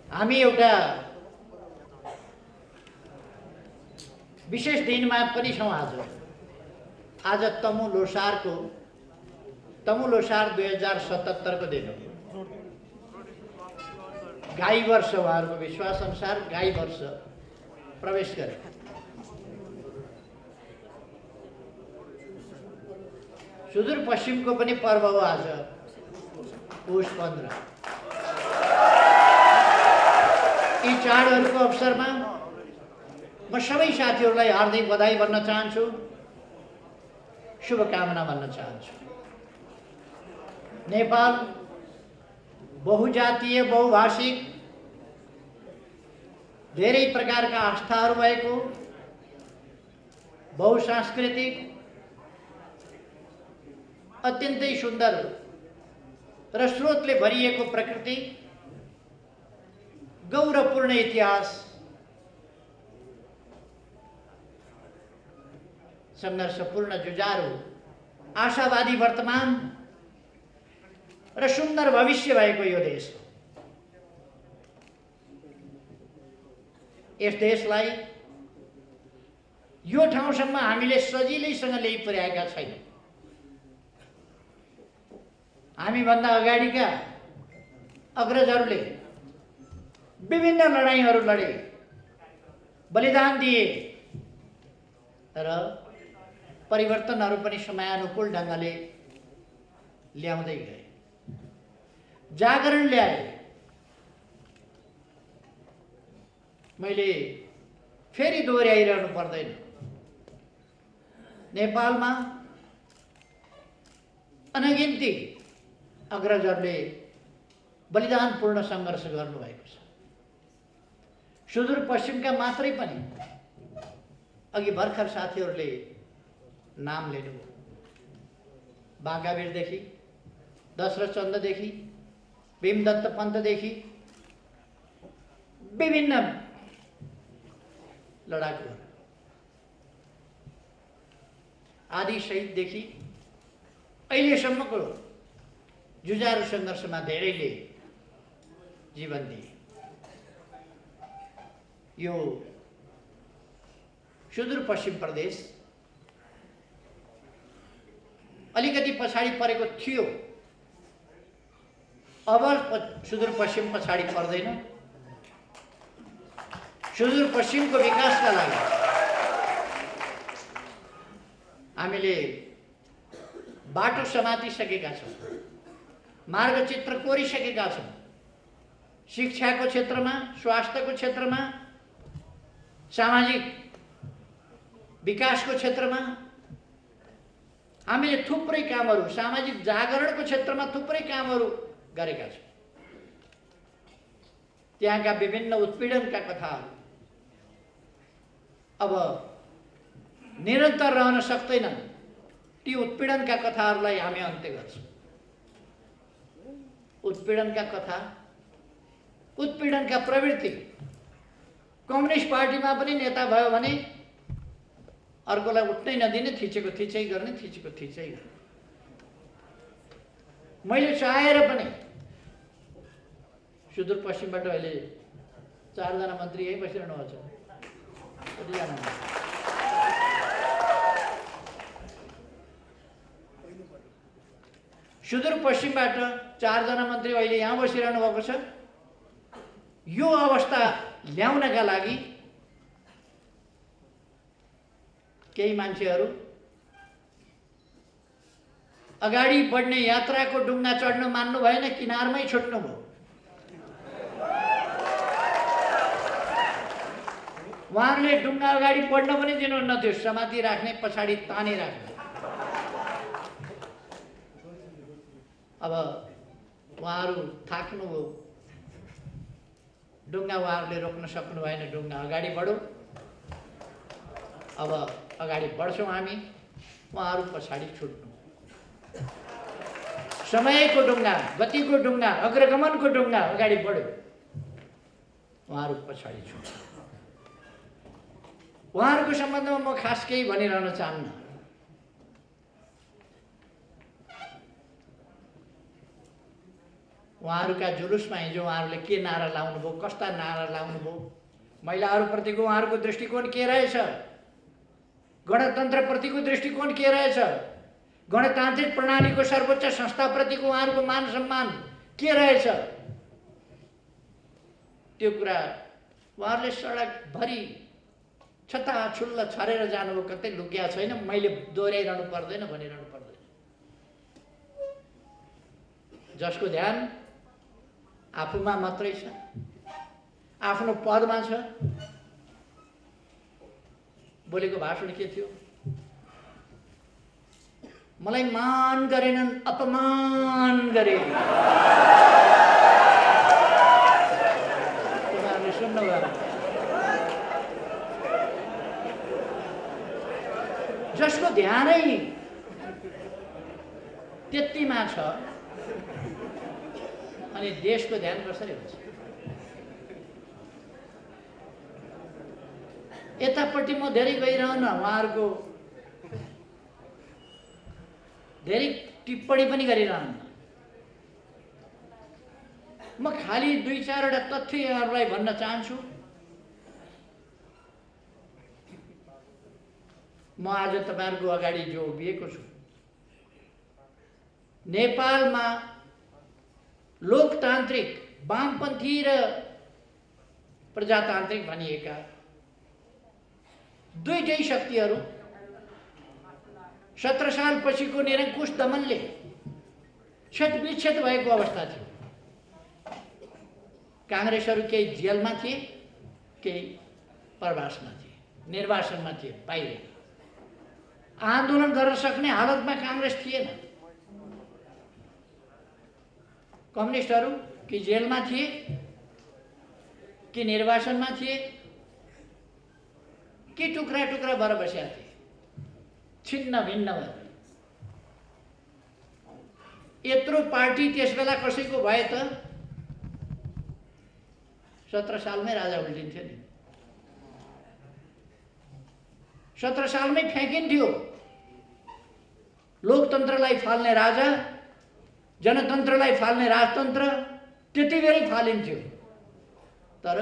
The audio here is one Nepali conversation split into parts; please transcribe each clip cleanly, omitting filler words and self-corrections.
हामी एउटा विशेष दिनमा पनि छौँ आज तमु लोसार 2077 को दिन हो। गाई वर्ष उहाँहरूको विश्वास अनुसार गाई वर्ष प्रवेश गरे। सुदूरपश्चिमको पनि पर्व हो आज पुष 15। यी चाडहरूको अवसरमा म सबै साथीहरूलाई हार्दिक बधाई भन्न चाहन्छु, शुभकामना भन्न चाहन्छु। नेपाल बहुजातीय, बहुभाषिक, धेरै प्रकारका आस्थाहरू भएको, बहुसांस्कृतिक, अत्यन्तै सुन्दर र स्रोतले भरिएको प्रकृति, गौरवपूर्ण इतिहास, संघर्षपूर्ण जुझारू, आशावादी वर्तमान र सुन्दर भविष्य भएको यो देश हो। यस देशलाई यो ठाउँसम्म हामीले सजिलैसँग ल्याइ पुर्याएका छैनौँ। हामीभन्दा अगाडिका अग्रजहरूले विभिन्न लडाईँहरू लडे, बलिदान दिए र परिवर्तनहरू पनि समयानुकूल ढङ्गले ल्याउँदै गए, जागरण ल्याए। मैले फेरि दोहोऱ्याइरहनु पर्दैन, नेपालमा अनगिन्ती अग्रजहरूले बलिदानपूर्ण सङ्घर्ष गर्नुभएको छ। सुदूरपश्चिमका मात्रै पनि अघि भर्खर साथीहरूले नाम लिनुभयो। बाँकावीरदेखि, दशरथ चन्ददेखि, भीमदत्त पन्तदेखि विभिन्न लडाकुहरू, आदि शहीददेखि अहिलेसम्मको जुझारू सङ्घर्षमा धेरैले जीवन दिए। यो सुदूरपश्चिम प्रदेश अलिकति पछाडि परेको थियो, अब सुदूरपश्चिम पछाडि पर्दैन। सुदूरपश्चिमको विकासका लागि हामीले बाटो समातिसकेका छौँ, मार्गचित्र कोरिसकेका छौँ। शिक्षाको क्षेत्रमा, स्वास्थ्यको क्षेत्रमा, सामाजिक विकासको क्षेत्रमा हामीले थुप्रै कामहरू, सामाजिक जागरणको क्षेत्रमा थुप्रै कामहरू गरेका छौँ। त्यहाँका विभिन्न उत्पीडनका कथाहरू अब निरन्तर रहन सक्दैनन्। ती उत्पीडनका कथाहरूलाई हामी अन्त्य गर्छौँ। उत्पीडनका कथा, उत्पीडनका प्रवृत्ति, कम्युनिस्ट पार्टीमा पनि नेता भयो भने अर्कोलाई उठ्नै नदिने, थिचेको थिचै गर्ने, थिचेको थिचै गर्ने। मैले चाहेर पनि सुदूरपश्चिमबाट अहिले 4 जना मन्त्री यही बसिरहनु भएको छ। कतिजना? सुदूरपश्चिमबाट 4 जना मन्त्री अहिले यहाँ बसिरहनु भएको छ। यो अवस्था ल्याउनका लागि केही मान्छेहरू अगाडि बढ्ने यात्राको डुङ्गा चढ्न मान्नु भएन, किनारमै छुट्नु भयो। उहाँहरूले डुङ्गा अगाडि बढ्न पनि दिनुहुन्न थियो, समाति राख्ने, पछाडि तानी राख्ने। अब उहाँहरू थाक्नुभयो, डुङ्गा उहाँहरूले रोक्न सक्नु भएन, डुङ्गा अगाडि बढ्यो। अब अगाडि बढ्छौँ हामी, उहाँहरू पछाडि छुट्नु। समयको डुङ्गा, गतिको डुङ्गा, अग्रगमनको डुङ्गा अगाडि बढ्यो, उहाँहरू पछाडि छुट्नु। उहाँहरूको सम्बन्धमा म खास केही भनिरहन चाहन्न। उहाँहरूका जुलुसमा हिजो उहाँहरूले के नारा लाउनुभयो, कस्ता नारा लाउनुभयो, महिलाहरूप्रतिको उहाँहरूको दृष्टिकोण के रहेछ, गणतन्त्रप्रतिको दृष्टिकोण के रहेछ, गणतान्त्रिक प्रणालीको सर्वोच्च संस्थाप्रतिको उहाँहरूको मान सम्मान के रहेछ, त्यो कुरा उहाँहरूले सडकभरि छताछुल्ल छरेर जानुभयो, कतै लुक्या छैन। मैले दोहोऱ्याइरहनु पर्दैन, भनिरहनु पर्दैन। जसको ध्यान आफूमा मात्रै छ, आफ्नो पदमा छ। बोलेको भाषण के थियो? मलाई मान गरेनन्, अपमान गरे। तपाईँहरूले सुन्नुभयो? जसको ध्यानै त्यतिमा छ, अनि देशको ध्यान कसरी हुन्छ? यतापट्टि म धेरै गइरहन, उहाँहरूको धेरै टिप्पणी पनि गरिरहन्न। म खालि 2-4 वटा तथ्य यहाँहरूलाई भन्न चाहन्छु। म आज तपाईहरुको अगाडि जो उभिएको छु, नेपालमा लोकतान्त्रिक, वामपन्थी र प्रजातान्त्रिक भनिएका दुईटै शक्तिहरू 17 साल पछिको निरङ्कुश दमनले क्षतविक्षत भएको अवस्था थियो। कांग्रेसहरू केही जेलमा थिए, केही प्रवासमा थिए, निर्वासनमा थिए, बाहिर आन्दोलन गर्न सक्ने हालतमा कांग्रेस थिएन। कम्युनिस्टहरू कि जेलमा थिए, कि निर्वासनमा थिए, कि टुक्रा टुक्रा भएर बसेका थिए, छिन्न भिन्न भएर। यत्रो पार्टी त्यसबेला कसैको भए त 17 सालमै राजा उल्टिन्थ्यो नि। 17 सालमै फ्याँकिन्थ्यो। लोकतन्त्रलाई फाल्ने राजा, जनतन्त्रलाई फाल्ने राजतन्त्र त्यतिबेरै फालिन्थ्यो। तर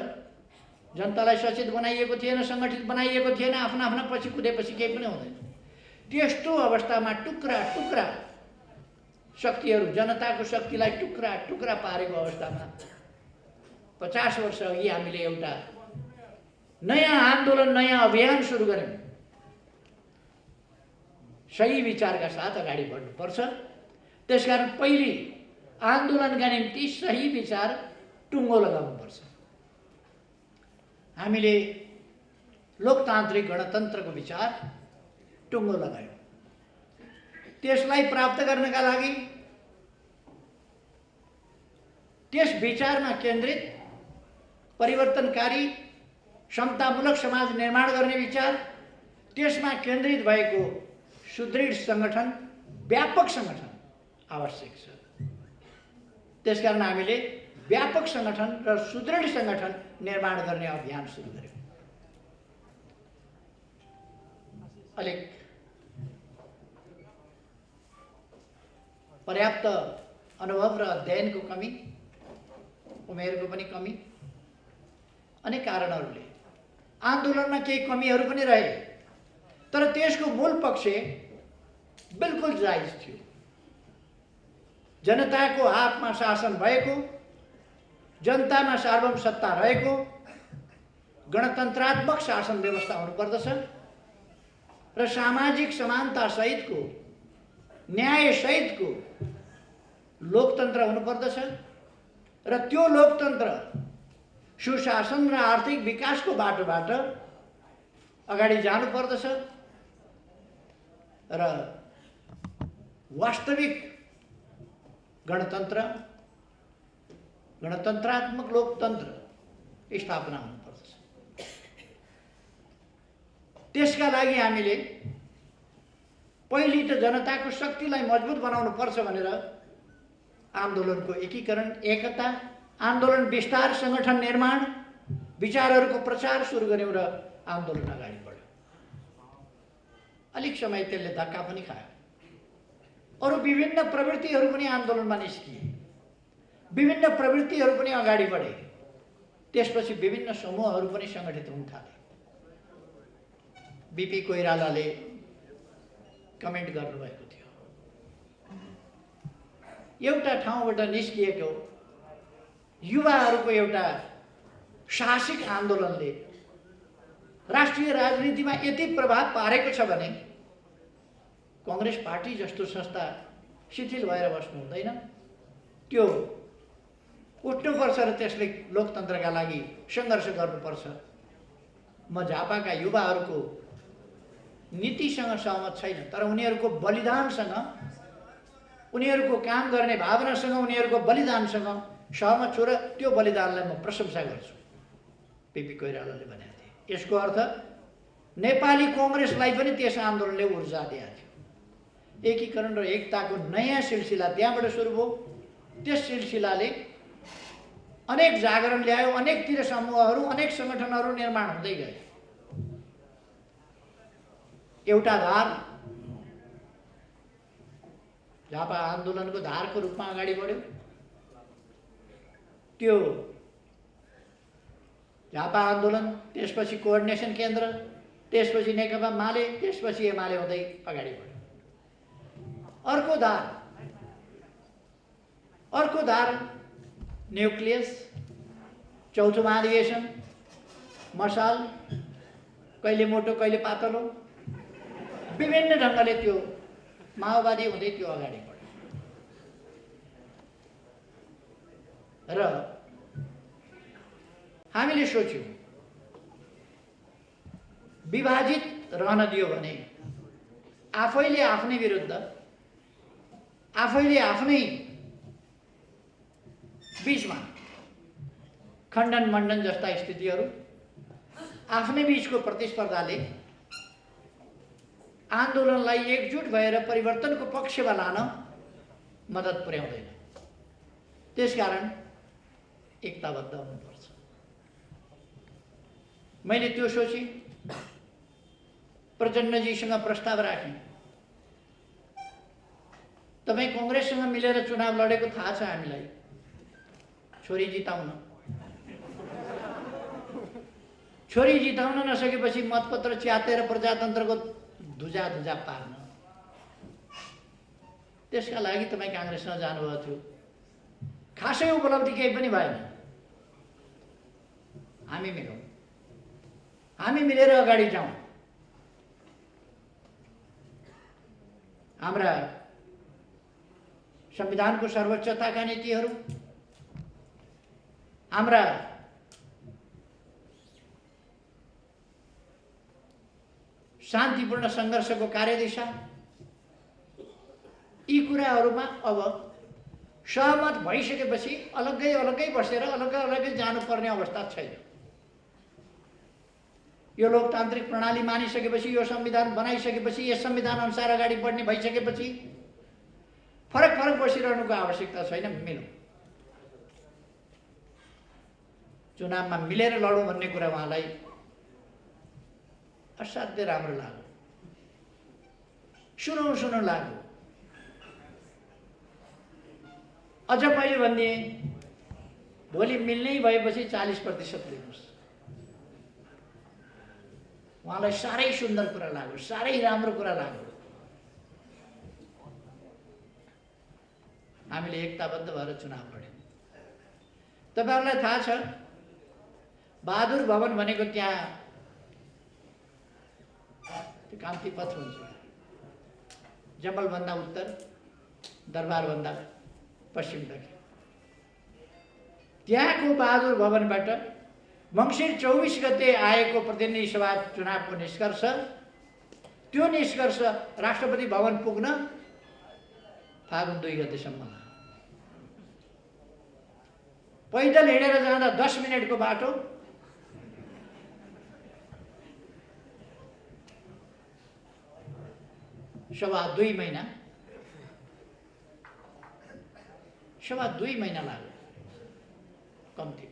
जनतालाई सचेत बनाइएको थिएन, संगठित बनाइएको थिएन। आफ्ना आफ्ना पछि कुदेपछि केही पनि हुँदैन। त्यस्तो अवस्थामा टुक्रा टुक्रा शक्तिहरू, जनताको शक्तिलाई टुक्रा टुक्रा पारेको अवस्थामा 50 वर्ष अघि हामीले एउटा नयाँ आन्दोलन, नयाँ अभियान सुरु गर्यौं। सही विचारका साथ अगाडि बढ्नुपर्छ। त्यसकारण पहिले आन्दोलनका निम्ति सही विचार टुङ्गो लगाउनुपर्छ। हामीले लोकतान्त्रिक गणतन्त्रको विचार टुङ्गो लगायौं। त्यसलाई प्राप्त गर्नका लागि त्यस विचारमा केन्द्रित परिवर्तनकारी समतामूलक समाज निर्माण गर्ने विचार, त्यसमा केन्द्रित भएको सुदृढ संगठन, व्यापक संगठन आवश्यक छ। त्यसकारण हामीले व्यापक संगठन र सुदृढ संगठन निर्माण गर्ने अभियान सुरु गर्यौं। अलिक पर्याप्त अनुभव र अध्ययनको कमी, उमेरको पनि कमी, अनेक कारणहरूले आन्दोलनमा केही कमीहरू पनि रहे। तर त्यसको मूल पक्ष बिल्कुल जायज थियो। जनताको हातमा शासन भएको, जनतामा सार्वभौम सत्ता रहेको, गणतन्त्रात्मक शासन व्यवस्था हुनुपर्दछ र सामाजिक समानता सहितको, न्याय सहितको लोकतन्त्र हुनुपर्दछ र त्यो लोकतन्त्र सुशासन र आर्थिक विकासको बाटोबाट अगाडि जानुपर्दछ र वास्तविक गणतन्त्र, गणतन्त्रात्मक लोकतन्त्र स्थापना हुनुपर्दछ। त्यसका लागि हामीले पहिले त जनताको शक्तिलाई मजबुत बनाउनु पर्छ भनेर आन्दोलनको एकीकरण, एकता, आन्दोलन विस्तार, संगठन निर्माण, विचारहरूको प्रचार सुरु गर्यौं र आन्दोलन अगाडि बढ्यो। अलिक समय त्यसले धक्का पनि खायो। अरू विभिन्न प्रवृत्तिहरू पनि आन्दोलनमा निस्किए। विभिन्न प्रवृत्तिहरू पनि अगाडि बढे। त्यसपछि विभिन्न समूहहरू पनि सङ्गठित हुन थाले। बीपी कोइरालाले कमेन्ट गर्नुभएको थियो, एउटा ठाउँबाट निस्किएको युवाहरूको एउटा साहसिक आन्दोलनले राष्ट्रिय राजनीतिमा यति प्रभाव पारेको छ भने कांग्रेस पार्टी जस्तो संस्था शिथिल भएर बस्नु हुँदैन। त्यो उठ्नुपर्छ र त्यसले लोकतन्त्रका लागि सङ्घर्ष गर्नुपर्छ। म झापाका युवाहरूको नीतिसँग सहमत छैन, तर उनीहरूको बलिदानसँग, उनीहरूको काम गर्ने भावनासँग, उनीहरूको बलिदानसँग सहमत छु र त्यो बलिदानलाई म प्रशंसा गर्छु। बीपी कोइरालाले भनेको थिए। यसको अर्थ नेपाली कांग्रेसलाई पनि त्यस आन्दोलनले ऊर्जा दिएको थियो। एकीकरण र एकताको नयाँ सिलसिला त्यहाँबाट सुरु भयो। त्यस सिलसिलाले अनेक जागरण ल्यायो, अनेकतिर समूहहरू, अनेक सङ्गठनहरू निर्माण हुँदै गए। एउटा धार झापा आन्दोलनको धारको रूपमा अगाडि बढ्यो। त्यो झापा आन्दोलन, त्यसपछि कोअर्डिनेसन केन्द्र, त्यसपछि नेकपा माले, त्यसपछि एमाले हुँदै अगाडि बढ्यो। अर्को धार न्युक्लियस, चौथो महाधिवेशन, मसाल, कहिले मोटो कहिले पातलो, विभिन्न ढङ्गले त्यो माओवादी हुँदै त्यो अगाडि बढ्यो। र हामीले सोच्यौँ विभाजित रहन दियो भने आफैले आफ्नै विरुद्ध, आफैले आफ्नै बीचमा खण्डन मण्डन जस्ता स्थितिहरू, आफ्नै बीचको प्रतिस्पर्धाले आन्दोलनलाई एकजुट भएर परिवर्तनको पक्षमा लान मद्दत पुर्याउँदैन। त्यसकारण एकताबद्ध हुनुपर्छ। मैले त्यो सोची प्रचण्डजीसँग प्रस्ताव राखेँ। तपाईँ कांग्रेससँग मिलेर चुनाव लडेको थाहा छ हामीलाई, छोरी जिताउन। छोरी जिताउन नसकेपछि मतपत्र च्यातेर प्रजातन्त्रको धुजा पार्न, त्यसका लागि तपाईँ कांग्रेसमा जानुभएको थियो। खासै उपलब्धि केही पनि भएन। हामी मिलौँ, हामी मिलेर अगाडि जाउँ। हाम्रा संविधानको सर्वोच्चताका नीतिहरू, हाम्रा शान्तिपूर्ण सङ्घर्षको कार्यदिशा, यी कुराहरूमा अब सहमत भइसकेपछि अलग्गै अलग्गै बसेर अलग्गै अलग्गै जानुपर्ने अवस्था छैन। यो लोकतान्त्रिक प्रणाली मानिसकेपछि, यो संविधान बनाइसकेपछि, यस संविधान अनुसार अगाडि बढ्ने भइसकेपछि फरक फरक बसिरहनुको आवश्यकता छैन। मिलौँ, चुनावमा मिलेर लडौँ भन्ने कुरा उहाँलाई असाध्य राम्रो लाग्यो। सुनौ लाग्यो। अझ मैले भनिदिएँ, भोलि मिल्नै भएपछि 40% लिनुहोस्। उहाँलाई साह्रै सुन्दर कुरा लाग्यो, साह्रै राम्रो कुरा लाग्यो। हामीले एकताबद्ध भएर चुनाव लड्यौँ। तपाईँहरूलाई थाहा छ, बहादुर भवन भनेको त्यहाँ कान्ति पथ हुन्छ। जमलभन्दा उत्तर, दरबारभन्दा पश्चिमतर्फ। त्यहाँको बहादुर भवनबाट मङ्सिर 24 गते आएको प्रतिनिधि सभा चुनावको निष्कर्ष, त्यो निष्कर्ष राष्ट्रपति भवन पुग्न फागुन 2 गतेसम्म। पैदल हिँडेर जाँदा 10 मिनटको बाटो, सवा 2 महिना लाग्यो कम्ती।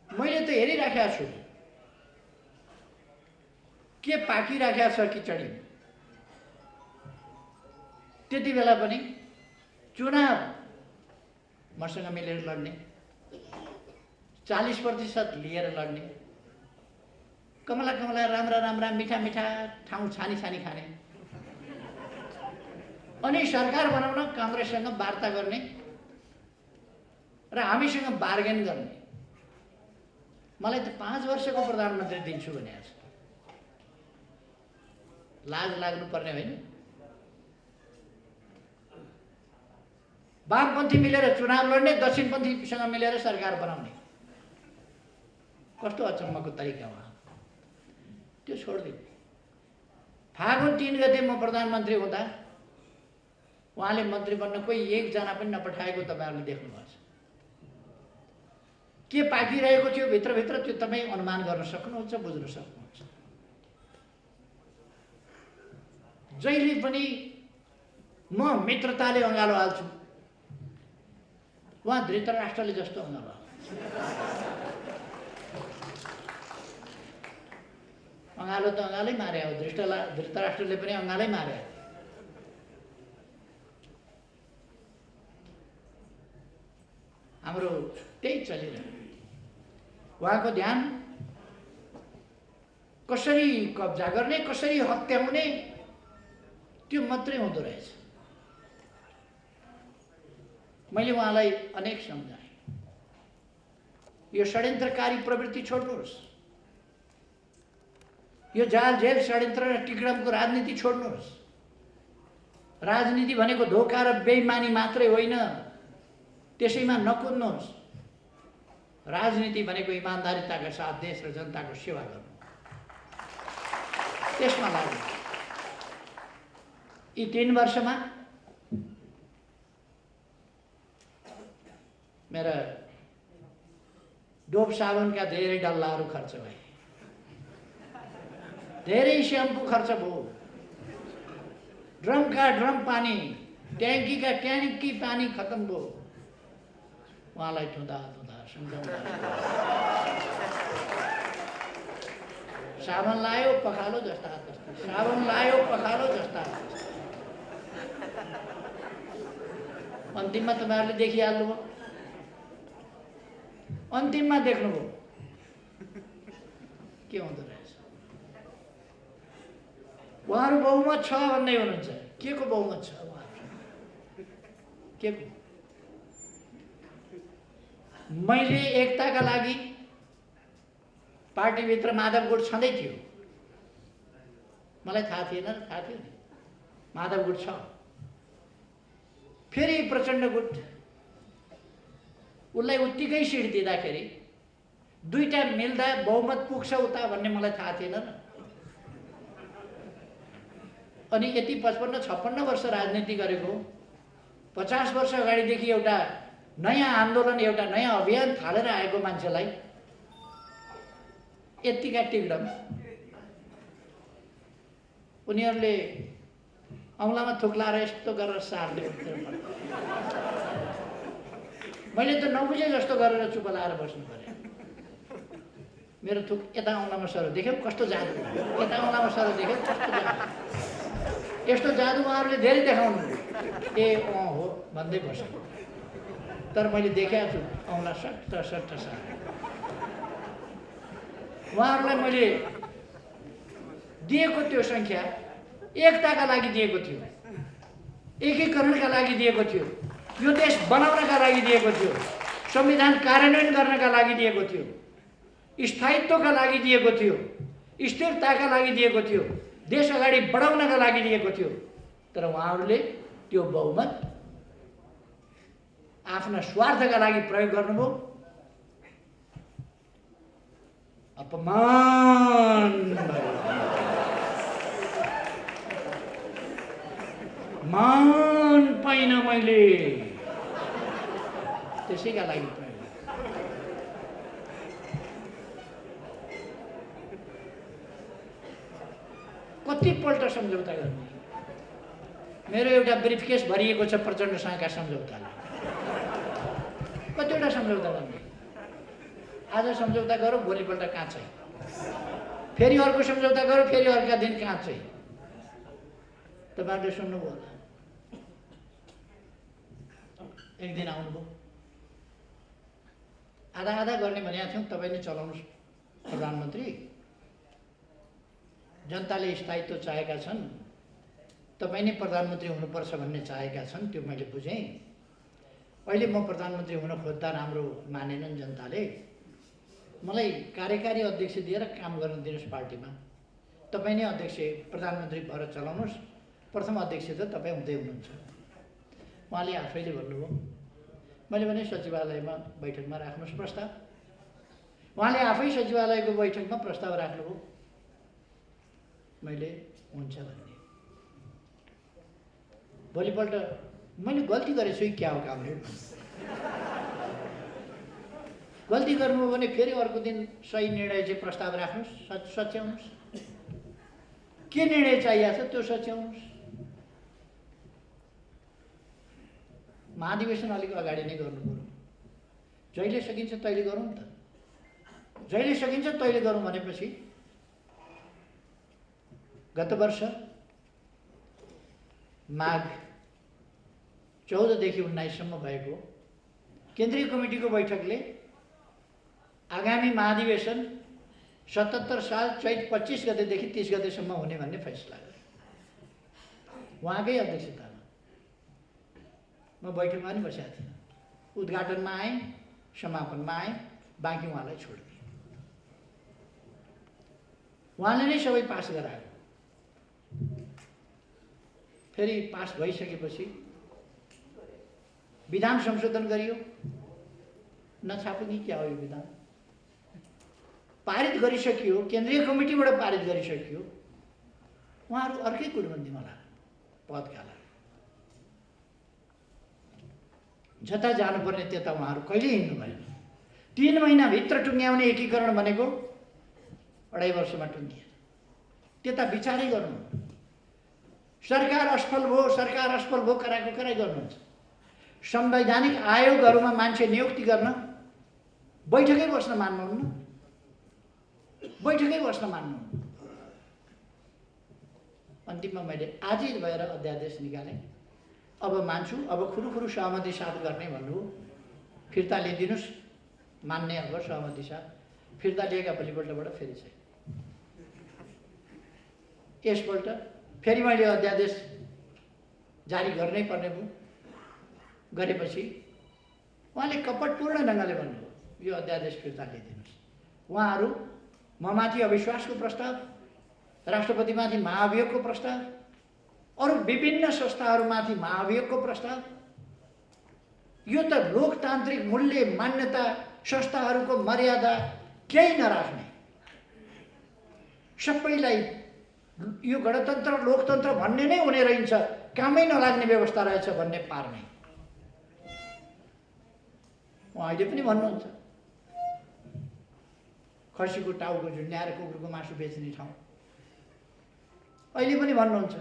मैले त हेरिराखेको छु के पाकिराखेको छ खिचडी। त्यति बेला पनि चुनाव मसँग मिलेर लड्ने, 40% लिएर लड्ने, कमला कमला राम्रा राम्रा मिठा मिठा ठाउँ छानी छानी खाने, अनि सरकार बनाउन काङ्ग्रेससँग वार्ता गर्ने र हामीसँग बार्गेन गर्ने। मलाई त 5 वर्षको प्रधानमन्त्री दिन्छु भने आज लाज लाग्नुपर्ने होइन? वामपन्थी मिलेर चुनाव लड्ने, दक्षिणपन्थीसँग मिलेर सरकार बनाउने, कस्तो अचम्मको तरिका हो। त्यो छोडिदिनु। फागुन 3 गते म प्रधानमन्त्री हुँदा उहाँले मन्त्री बन्न कोही एकजना पनि नपठाएको तपाईँहरूले देख्नुभएको छ। के पाकिरहेको थियो भित्रभित्र त्यो तपाईँ अनुमान गर्न सक्नुहुन्छ, बुझ्न सक्नुहुन्छ। जहिले पनि म मित्रताले अँगालो हाल्छु, उहाँ धृतराष्ट्रले जस्तो अँगालो हाल्छ। अँगालो त अँगालै मारे हो, धृतराष्ट्रले पनि अँगालै मारे। हाम्रो त्यही चलिरह्यो। उहाँको ध्यान कसरी कब्जा गर्ने, कसरी हत्याउने, त्यो मात्रै हुँदो रहेछ। मैले उहाँलाई अनेक सम्झाएँ, यो षड्यन्त्रकारी प्रवृत्ति छोड्नुहोस्, यो जाल जेल षड्यन्त्र र टिकडमको राजनीति छोड्नुहोस्। राजनीति भनेको धोका र बेइमानी मात्रै होइन, त्यसैमा नकुद्नुहोस्। राजनीति भनेको इमानदारिताका साथ देश र जनताको सेवा गर्नु, त्यसमा लाग्नु। यी 3 वर्षमा मेरा डोब साबुनका धेरै डल्लाहरू खर्च भए, धेरै स्याम्पू खर्च भयो, ड्रमका ड्रम पानी, ट्याङ्कीका ट्याङ्की पानी खत्म भयो। उहाँलाई धुँदा धुँदा सम्झाउँदा साबुन लायो पखालो जस्ता, साबुन लायो पखालो जस्ता। अन्तिममा तपाईँहरूले देखिहाल्नुभयो, अन्तिममा देख्नुभयो के हुँदो रहेछ। उहाँहरू बहुमत छ भन्दै हुनुहुन्छ। के को बहुमत छ उहाँहरू? के को? मैले एकताका लागि पार्टीभित्र माधव गुट छँदै थियो, मलाई थाहा थिएन, थाहा थियो नि माधव गुट छ। फेरि प्रचण्ड गुट, उसलाई उत्तिकै सिट दिँदाखेरि 2टा मिल्दा बहुमत पुग्छ उता भन्ने मलाई थाहा थिएन र। अनि यति 55-56 वर्ष राजनीति गरेको, 50 वर्ष अगाडिदेखि एउटा नयाँ आन्दोलन, एउटा नयाँ अभियान थालेर आएको मान्छेलाई यतिका टिकडम, उनीहरूले औँलामा थुक लाएर यस्तो गरेर सार्दै हुन्थ्यो। मैले त नबुझे जस्तो गरेर चुप लाएर बस्नु पर्यो। मेरो थुक यता औँलामा सरो, देख्यौ कस्तो जादु, यता औँलामा सरो, देख्यौ कस्तो जादु। यस्तो जादु उहाँहरूले धेरै देखाउनु, ए अँ हो भन्दै बस्यो। तर मैले देखेको छु औँला सट्ट सट्ट सार। उहाँहरूलाई मैले दिएको त्यो सङ्ख्या एकताका लागि दिएको थियो, एकीकरणका लागि दिएको थियो, यो देश बनाउनका लागि दिएको थियो, संविधान कार्यान्वयन गर्नका लागि दिएको थियो, स्थायित्वका लागि दिएको थियो, स्थिरताका लागि दिएको थियो, देश अगाडि बढाउनका लागि दिएको थियो। तर उहाँहरूले त्यो बहुमत आफ्ना स्वार्थका लागि प्रयोग गर्नुभयो। अपमान मान पाइन मैले, त्यसैका लागि प्रयोग। कतिपल्ट सम्झौता गर्ने? मेरो एउटा ब्रिफकेस भरिएको छ प्रचण्डसँगका सम्झौताले। कतिवटा सम्झौता गर्ने? आज सम्झौता गरौँ, भोलिपल्ट काँचै, फेरि अर्को सम्झौता गरौँ, फेरि अर्का दिन काँचै। तपाईँहरूले सुन्नुभयो होला, एक दिन आउनुभयो आधा आधा गर्ने भनेका थियौँ, तपाईले चलाउनुहोस् प्रधानमन्त्री। जनताले स्थायित्व चाहेका छन्, तपाईँ नै प्रधानमन्त्री हुनुपर्छ भन्ने चाहेका छन्, त्यो मैले बुझेँ। अहिले म प्रधानमन्त्री हुन खोज्दा राम्रो मानेनन् जनताले। मलाई कार्यकारी अध्यक्ष दिएर काम गर्न दिनुहोस् पार्टीमा। तपाईँ नै अध्यक्ष प्रधानमन्त्री भएर चलाउनुहोस्, प्रथम अध्यक्ष त तपाईँ हुँदै हुनुहुन्छ। उहाँले आफैले भन्नुभयो। मैले भने सचिवालयमा बैठकमा राख्नुहोस् प्रस्ताव। उहाँले आफै सचिवालयको बैठकमा प्रस्ताव राख्नुभयो। मैले हुन्छ भन्ने। भोलिपल्ट मैले गल्ती गरेछु कि क्या हो काम रे? गल्ती गर्नुभयो भने फेरि अर्को दिन सही निर्णय चाहिँ प्रस्ताव राख्नुहोस्, सच्याउनुहोस्। के निर्णय चाहिएको छ त्यो सच्याउनुहोस्। महाधिवेशन अलिक अगाडि नै गर्नु पर्यो। जहिले सकिन्छ तैले गरौँ नि त। जहिले सकिन्छ तैले गरौँ भनेपछि गत वर्ष माघ 14 देखि 19 सम्म भएको केन्द्रीय कमिटीको बैठकले आगामी महाधिवेशन 77 साल चैत 25 गतेदेखि 30 गतेसम्म हुने भन्ने फैसला गरे। उहाँकै अध्यक्षतामा म बैठकमा नि बसेको थिएँ। उद्घाटनमा आएँ, समापनमा आएँ, बाँकी उहाँलाई छोडिदिएँ। उहाँले नै सबै पास गरायो। फेरि पास भइसकेपछि विधान संशोधन गरियो। नछापो कि क्या हो यो विधान? पारित गरिसकियो, केन्द्रीय कमिटीबाट पारित गरिसकियो। उहाँहरू अर्कै कुटबन्दी मलाई पदका लागि जता जानुपर्ने त्यता उहाँहरू कहिले हिँड्नु भएन। 3 महिनाभित्र टुङ्ग्याउने एकीकरण भनेको 2.5 वर्षमा टुङ्गिएन। त्यता विचारै गर्नु। सरकार असफल भयो कराएको कराई गर्नुहुन्छ। संवैधानिक आयोगहरूमा मान्छे नियुक्ति गर्न बैठकै बस्न मान्नुहुन्न। बैठकै बस्न मान्नुहुन्न। अन्तिममा मैले आजिज भएर अध्यादेश निकालेँ। अब मान्छु, अब खुरुखुरु सहमति साथ गर्ने भन्नुभयो। फिर्ता लिइदिनुहोस्, मान्ने अब सहमति साथ। फिर्ता लिएका भोलिपल्टबाट फेरि चाहिँ यसपल्ट फेरि मैले अध्यादेश जारी गर्नै पर्ने भयो। गरेपछि उहाँले कपटपूर्ण ढङ्गले भन्नुभयो, यो अध्यादेश फिर्ता लिइदिनुहोस्। उहाँहरू ममाथि अविश्वासको प्रस्ताव, राष्ट्रपतिमाथि महाभियोगको प्रस्ताव, अरू विभिन्न संस्थाहरूमाथि महाभियोगको प्रस्ताव, यो त लोकतान्त्रिक मूल्य मान्यता संस्थाहरूको मर्यादा केही नराख्ने, सबैलाई यो गणतन्त्र लोकतन्त्र भन्ने नै हुने रहन्छ, कामै नलाग्ने व्यवस्था रहेछ भन्ने पार्ने। उहाँ अहिले पनि भन्नुहुन्छ खसीको टाउको झुन्ड्याएर कुकुरको मासु बेच्ने ठाउँ। अहिले पनि भन्नुहुन्छ।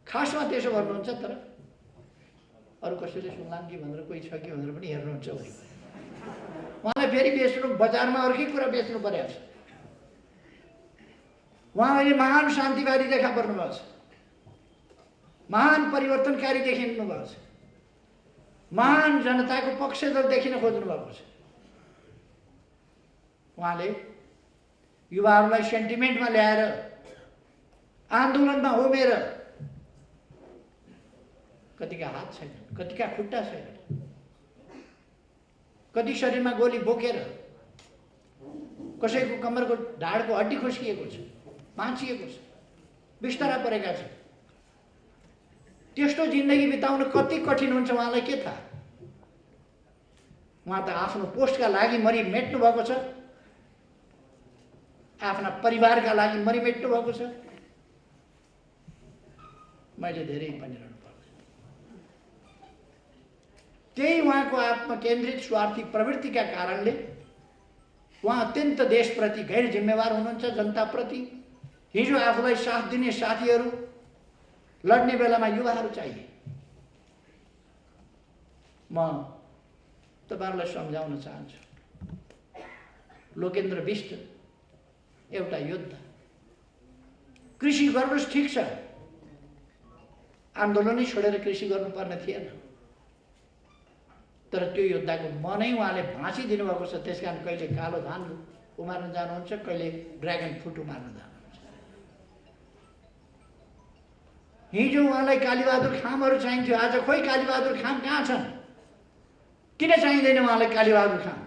खासमा त्यसो भन्नुहुन्छ, तर अरू कसैले सुन्लान् कि भनेर, कोही छ कि भनेर पनि हेर्नुहुन्छ। उहाँलाई फेरि बेच्नु, बजारमा अर्कै कुरा बेच्नु परेको छ। उहाँ अहिले महान शान्तिवादी देखा पर्नु भएको छ, महान परिवर्तनकारी देखिनु भएको छ, महान जनताको पक्षधर देखिन खोज्नु भएको छ। उहाँले युवाहरूलाई सेन्टिमेन्टमा ल्याएर आन्दोलनमा होमेर कतिका हात छैन, कतिका खुट्टा छैन, कति शरीरमा गोली बोकेर कसैको कमरको ढाडको हड्डी खुस्किएको छ, भाँचिएको छ, बिस्तारा परेका छ। त्यस्तो जिन्दगी बिताउन कति कठिन हुन्छ उहाँलाई के थाहा? उहाँ त आफ्नो पोस्टका लागि मरिमेट्नु भएको छ, आफ्ना परिवारका लागि मरिमेट्नु भएको छ। मैले धेरै भनिरहनु पर्दैन। त्यही उहाँको आत्मकेन्द्रित स्वार्थी प्रवृत्तिका कारणले उहाँ अत्यन्त देशप्रति गैर जिम्मेवार हुनुहुन्छ, जनताप्रति। हिजो आफूलाई साथ दिने साथीहरू, लड्ने बेलामा युवाहरू चाहिए। म तपाईहरुलाई सम्झाउन चाहन्छु, लोकेन्द्र बिष्ट एउटा योद्धा। कृषि गर्नुस् ठीक छ, आन्दोलनै छोडेर कृषि गर्नुपर्ने थिएन। तर त्यो योद्धाको मनै उहाँले भाँसी दिनुभएको छ। त्यसकारण कहिले कालो धान उमार्न जानुहुन्छ, कहिले ड्रागन फ्रुट उमार्न जानुहुन्छ। हिजो उहाँलाई कालीबहादुर खामहरू चाहिन्थ्यो, आज खोइ कालीबहादुर खाम कहाँ छन्? किन चाहिँदैन उहाँलाई कालीबहादुर खाम?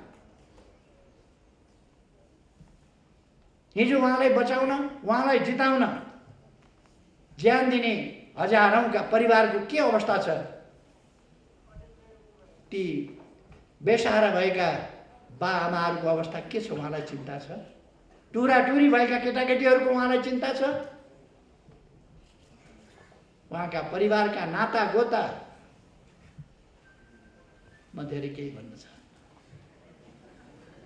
हिजो उहाँलाई बचाउन, उहाँलाई जिताउन ज्यान दिने हजारौंका परिवारको के अवस्था छ? ती बेसहारा भएका बाआमाहरूको अवस्था के छ? उहाँलाई चिन्ता छ? टुराटुरी भएका केटाकेटीहरूको उहाँलाई चिन्ता छ? उहाँका परिवारका नाता गोता म धेरै केही भन्न चाहन्छु।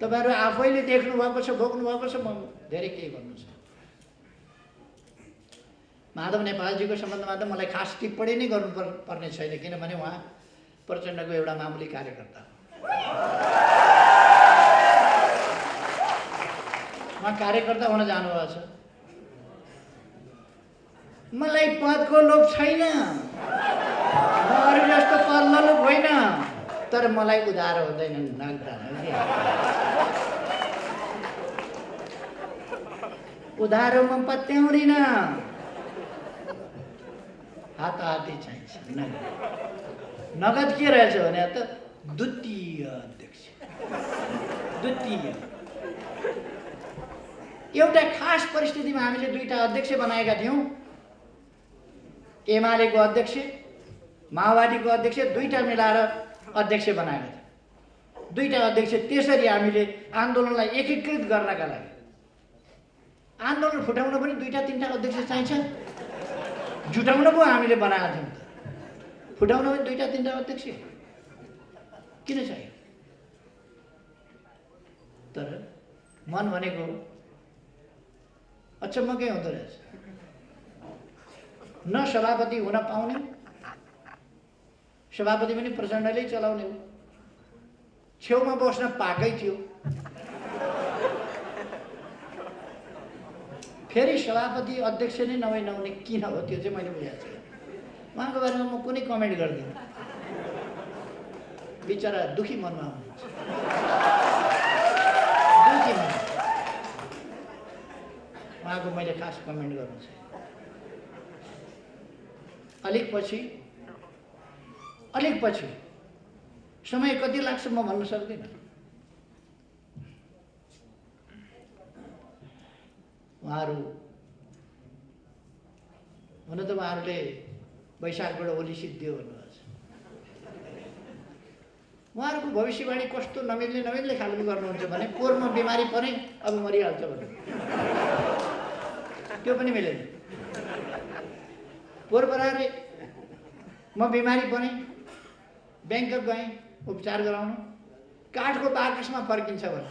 तपाईहरु आफैले देख्नु भएको छ, भोग्नु भएको छ, म धेरै केही भन्नु छ। माधव नेपालजीको सम्बन्धमा त मलाई खास टिप्पणी नै गर्नु पर्ने छैन, किनभने उहाँ प्रचण्डको एउटा मामुली कार्यकर्ता हो। उहाँ कार्यकर्ता हुन जानुभएको छ। मलाई पदको लोभ छैन, म अरू जस्तो पल्लो लोभ होइन, तर मलाई उधारो हुँदैन नगदा। उधारो म पत्याउँदिन, हाताहाती चाहिन्छ नगद। नगद के रहेछ भने त द्वितीय अध्यक्ष। द्वितीय एउटा खास परिस्थितिमा हामीले दुईटा अध्यक्ष बनाएका थियौं। एमालेको अध्यक्ष, माओवादीको अध्यक्ष, दुईटा मिलाएर अध्यक्ष बनाएका थियौँ। दुईटा अध्यक्ष त्यसरी हामीले आन्दोलनलाई एकीकृत गर्नका लागि, आन्दोलन फुटाउन पनि दुईटा तीनटा अध्यक्ष चाहिन्छ। जुटाउन पो हामीले बनाएका थियौँ, फुटाउन पनि दुईटा तीनटा अध्यक्ष किन चाहियो? तर मन भनेको अचम्मकै हुँदो रहेछ। न सभापति हुन पाउने, सभापति पनि प्रचण्डले चलाउने हो। छेउमा बस्न पाएकै थियो, फेरि सभापति अध्यक्ष नै नहुने किन हो त्यो चाहिँ मैले बुझेको छैन। उहाँको बारेमा म कुनै कमेन्ट गर्दिनँ, बिचरा दुखी मनमा हुनुहुन्छ, दुखी मन। उहाँको मैले खास कमेन्ट गर्नु छैन। अलिक पछि समय कति लाग्छ म भन्न सक्दिनँ। उहाँहरू हुन त उहाँहरूले वैशाखबाट ओली सिद्धियो भन्नुभएको छ। उहाँहरूको भविष्यवाणी कस्तो नमिल्ने खालको गर्नुहुन्छ भने पोहोरमा बिमारी परे अब मरिहाल्छ भन्नु, त्यो पनि मिलेन। पोहोर परारे म बिमारी परेँ, ब्याङ्कक गएँ उपचार गराउन, काठको बाकसमा फर्किन्छ भने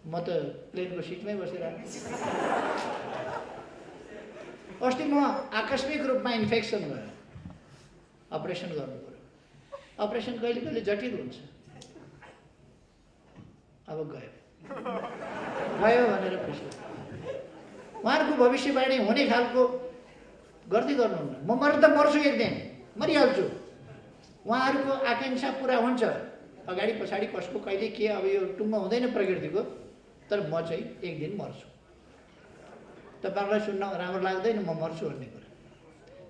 म त प्लेनको सिटमै बसिरहेको। अस्ति म आकस्मिक रूपमा इन्फेक्सन भयो, अपरेसन गर्नु पर्यो। अपरेसन कहिले कहिले जटिल हुन्छ। अब गयो भनेर खुसी। उहाँहरूको भविष्यवाणी हुने खालको गर्दै गर्नुहुन्न। म मर्न त मर्छु, एक दिन मरिहाल्छु। उहाँहरूको आकाङ्क्षा पुरा हुन्छ, अगाडि पछाडि कसको कहिले के, अब यो टुङ्गो हुँदैन प्रकृतिको, तर म चाहिँ एक दिन मर्छु। तपाईँहरूलाई सुन्न राम्रो लाग्दैन म मर्छु भन्ने कुरा,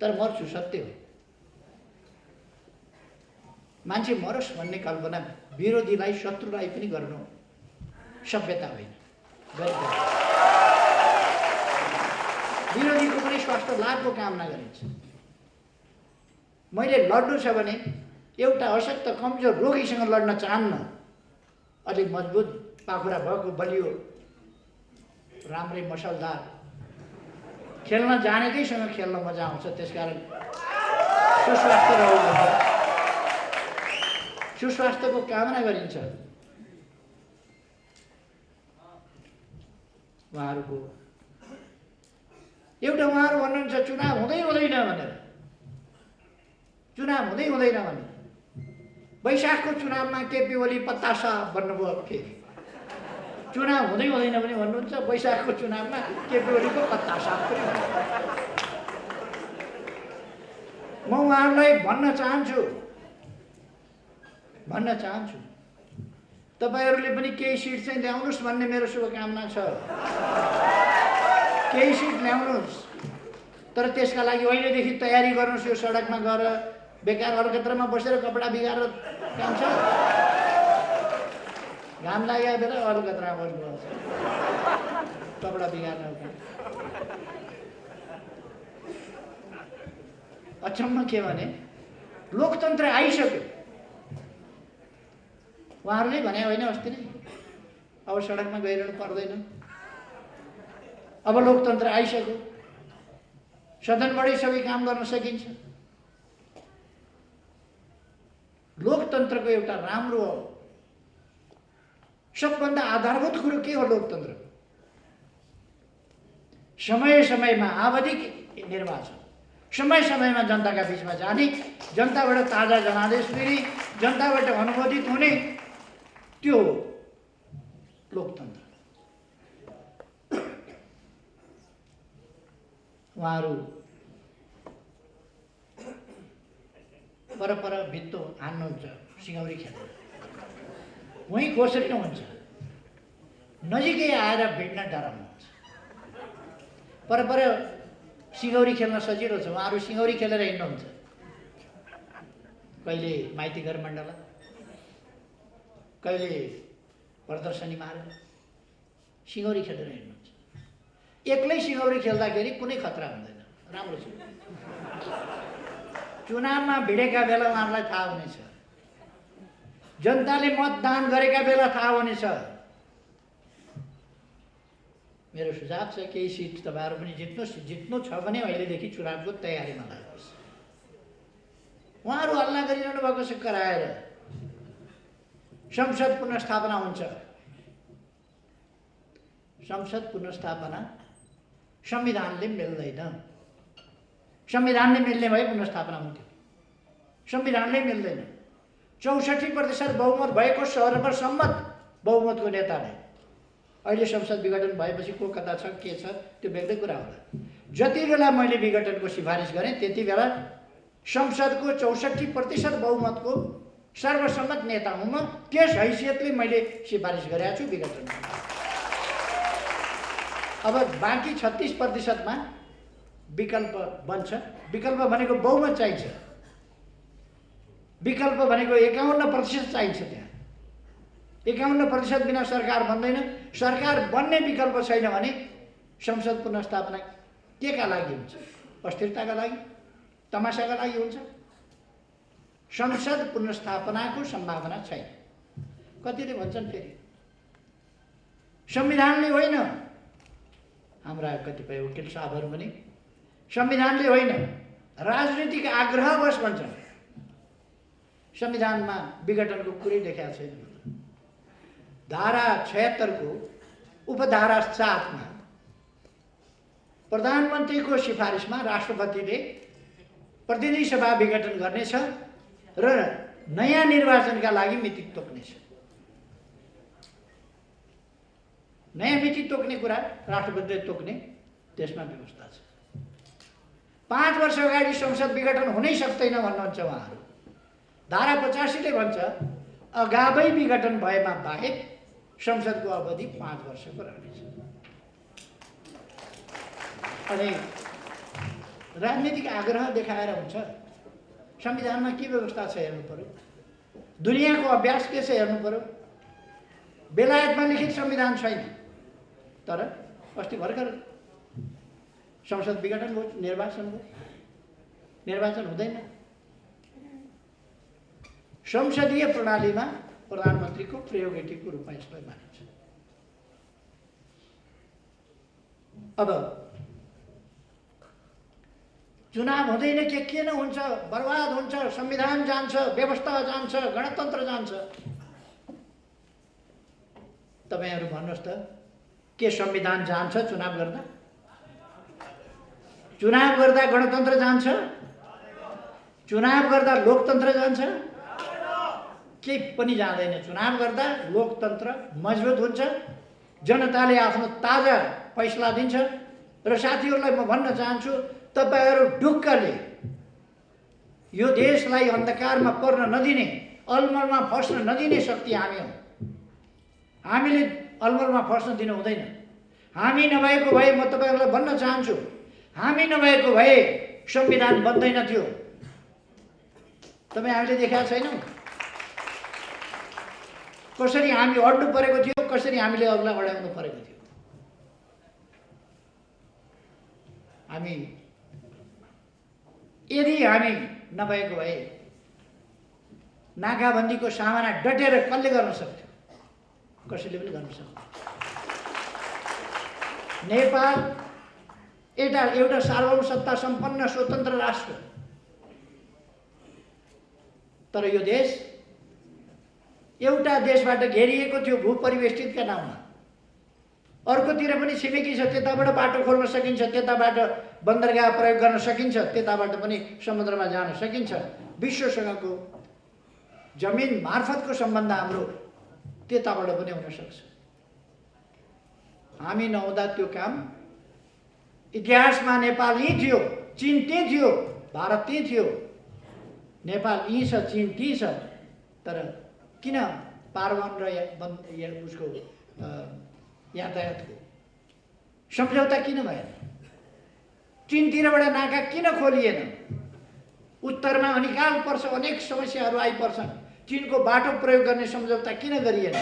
तर मर्छु, सत्य हो। मान्छे मरोस् भन्ने कल्पना विरोधीलाई, शत्रुलाई पनि गर्नु सभ्यता होइन। विरोधीको पनि स्वास्थ्य लाभको कामना गरिन्छ। मैले लड्नु छ भने एउटा अशक्त कमजोर रोगीसँग लड्न चाहन्न। अलिक मजबुत पाखुरा भएको, बलियो, राम्रै मसलदार, खेल्न जानेकैसँग खेल्न मजा आउँछ। त्यसकारण सुस्वास्थ्य रहनु, सुस्वास्थ्यको कामना गरिन्छ। उहाँहरूको एउटा उहाँहरू भन्नुहुन्छ चुनाव हुँदै हुँदैन भनेर, चुनाव हुँदै हुँदैन भनेर। वैशाखको चुनावमा केपी ओली पत्तासा भन्नुभयो, फेरि चुनाव हुँदै हुँदैन पनि भन्नुहुन्छ, वैशाखको चुनावमा केपी ओलीको पत्तासा पनि। म उहाँहरूलाई भन्न चाहन्छु, भन्न चाहन्छु। तपाईहरूले पनि केही सिट चाहिँ ल्याउनुहोस् भन्ने मेरो शुभकामना छ। केही सिट ल्याउनुहोस्, तर त्यसका लागि अहिलेदेखि तयारी गर्नुहोस्। यो सडकमा गएर बेकार अलकत्रमा बसेर कपडा बिगारेर काम छ। घाम लागेको बेला अलकत्रमा बस्नुपर्छ कपडा बिगार्न। अचम्म के भने लोकतन्त्र आइसक्यो। उहाँहरूले भने होइन अस्ति नै, अब सडकमा गइरहनु पर्दैन। अब लोकतन्त्र आइसक्यो, सदनबाटै सबै काम गर्न सकिन्छ। लोकतन्त्रको एउटा राम्रो सबभन्दा आधारभूत कुरो के हो लोकतन्त्र? समय समयमा आवधिक निर्वाचन, समय समयमा जनताका बीचमा जाने, जनताबाट ताजा जनादेश लिने, जनताबाट अनुमोदित हुने, त्यो लोकतन्त्र। उहाँहरू परपर भित्तो हान्नुहुन्छ सिंगौरी खेलेर, वहीँ कोसरी हुन्छ, नजिकै आएर भिड्न डराउनुहुन्छ। परपर सिंगौरी खेल्न सजिलो छ, उहाँहरू सिंगौरी खेलेर हिँड्नुहुन्छ। कहिले माइती घर मण्डला, कहिले प्रदर्शनी मारेर सिंगौरी खेलेर हिँड्नुहुन्छ। एक्लै सिंगौरी खेल्दाखेरि कुनै खतरा हुँदैन, राम्रो छ। चुनावमा भिडेका बेला उहाँहरूलाई थाहा हुनेछ, जनताले मतदान गरेका बेला थाहा हुनेछ। मेरो सुझाव छ केही सिट तपाईँहरू पनि जित्नु छ भने अहिलेदेखि चुनावको तयारीमा लाग्नुहोस्। उहाँहरू हल्ला गरिरहनु भएको छ कराएर। संसद पुनर्स्थापना हुन्छ। संसद पुनर्स्थापना संविधानले मिल्दैन। संविधानले मिल्ने भए पुनर्स्थापना हुन्थ्यो, संविधानले मिल्दैन। 64% बहुमत भएको सहरमा सम्मत बहुमतको नेताले। अहिले संसद विघटन भएपछि को कता छ के छ त्यो बेग्लै कुरा होला। जति बेला मैले विघटनको सिफारिस गरेँ त्यति बेला संसदको 64% बहुमतको सर्वसम्मत नेता हुँ म। त्यस हैसियतले मैले सिफारिस गरेको छु विघटन। अब बाँकी 36%मा विकल्प बन्छ। विकल्प भनेको बहुमत चाहिन्छ। विकल्प भनेको 51% चाहिन्छ। त्यहाँ 51% बिना सरकार बन्दैन। सरकार बन्ने विकल्प छैन भने संसद पुनर्स्थापना के का लागि हुन्छ? अस्थिरताका लागि, तमासाका लागि हुन्छ। संसद पुनर्स्थापनाको सम्भावना छैन। कतिले भन्छन् फेरि संविधानले होइन, हाम्रा कतिपय वकिल साहबहरू पनि संविधानले होइन राजनीतिक आग्रहवश भन्छन्। संविधानमा विघटनको कुरै देखाएको छैन। धारा 76 को उपधारा 7 मा प्रधानमन्त्रीको सिफारिसमा राष्ट्रपतिले प्रतिनिधि सभा विघटन गर्नेछ र नयाँ निर्वाचनका लागि मिति तोक्नेछ। नयाँ मिति तोक्ने कुरा राष्ट्रपतिले तोक्ने त्यसमा व्यवस्था छ। 5 वर्ष अगाडि संसद विघटन हुनै सक्दैन भन्नुहुन्छ उहाँहरू। धारा 85 ले भन्छ अगावै विघटन भएमा बाहेक संसदको अवधि 5 वर्षको रहनेछ। अनि राजनीतिक आग्रह देखाएर हुन्छ? संविधानमा के व्यवस्था छ हेर्नु पर्यो। दुनियाँको अभ्यास के छ हेर्नु पर्यो। बेलायतमा लिखित संविधान छैन, तर अस्ति भर्खर संसद विघटन भयो, निर्वाचन भयो। निर्वाचन हुँदैन। संसदीय प्रणालीमा प्रधानमन्त्रीको प्रेरोगेटिभको रूपमा यसलाई मानिन्छ। अब चुनाव हुँदैन के न हुन्छ, बर्बाद हुन्छ, संविधान जान्छ, व्यवस्था जान्छ, गणतन्त्र जान्छ। तपाईहरु भन्नुहोस् त के संविधान जान्छ चुनाव गर्दा? चुनाव गर्दा गणतन्त्र जान्छ? चुनाव गर्दा लोकतन्त्र जान्छ? केही पनि जाँदैन। चुनाव गर्दा लोकतन्त्र मजबुत हुन्छ, जनताले आफ्नो ताजा फैसला दिन्छ। र साथीहरूलाई म भन्न चाहन्छु, तपाईहरु ढुक्कले यो देशलाई अन्धकारमा पर्न नदिने अलमलमा फस्न नदिने शक्ति हामी हौँ। हामीले अलमलमा फस्न दिनु हुँदैन। हामी नभएको भए म तपाईँहरूलाई भन्न चाहन्छु, हामी नभएको भए संविधान बन्दैन थियो। तपाईँ हामीले देखाएको छैनौँ कसरी हामी अड्नु परेको थियो, कसरी हामीले अग्ला बढाउनु परेको थियो। हामी यदि हामी नभएको भए नाकाबन्दीको सामना डटेर कसले गर्न सक्थ्यो? कसैले पनि गर्न सक्थ्यो। नेपाल एउटा सार्वभौम सत्ता सम्पन्न स्वतन्त्र राष्ट्र, तर यो देश एउटा देशबाट घेरिएको थियो भूपरिवेष्टितका नाममा। अर्कोतिर पनि छिमेकी छ, त्यताबाट बाटो खोल्न सकिन्छ, त्यताबाट बन्दरगाह प्रयोग गर्न सकिन्छ, त्यताबाट पनि समुद्रमा जान सकिन्छ। विश्वसँगको जमिन मार्फतको सम्बन्ध हाम्रो त्यताबाट पनि हुन सक्छ। हामी नहुँदा त्यो काम इतिहासमा नेपाल यहीँ थियो, चीन त्यहीँ थियो, भारत त्यहीँ थियो। नेपाल यहीँ छ, चीन त्यहीँ छ, तर किन पारवन र उसको यातायातको सम्झौता किन भएन? चीनतिरबाट नाका किन खोलिएन? उत्तरमा अनिकाल पर्छ, अनेक समस्याहरू आइपर्छन्। चीनको बाटो प्रयोग गर्ने सम्झौता किन गरिएन?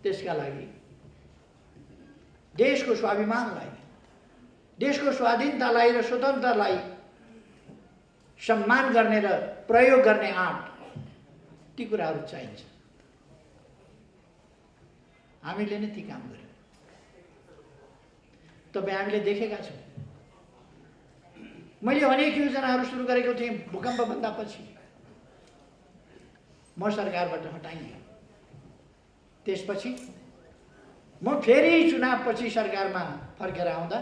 त्यसका लागि देशको स्वाभिमानलाई, देशको स्वाधीनतालाई र स्वतन्त्रतालाई सम्मान गर्ने र प्रयोग गर्ने आँट, ती कुराहरू चाहिन्छ। हामीले नै ती काम गर्यौँ। तपाईँ हामीले देखेका छौँ। मैले अनेक योजनाहरू सुरु गरेको थिएँ भूकम्पभन्दा पछि, म सरकारबाट हटाइएँ। त्यसपछि म फेरि चुनावपछि सरकारमा फर्केर आउँदा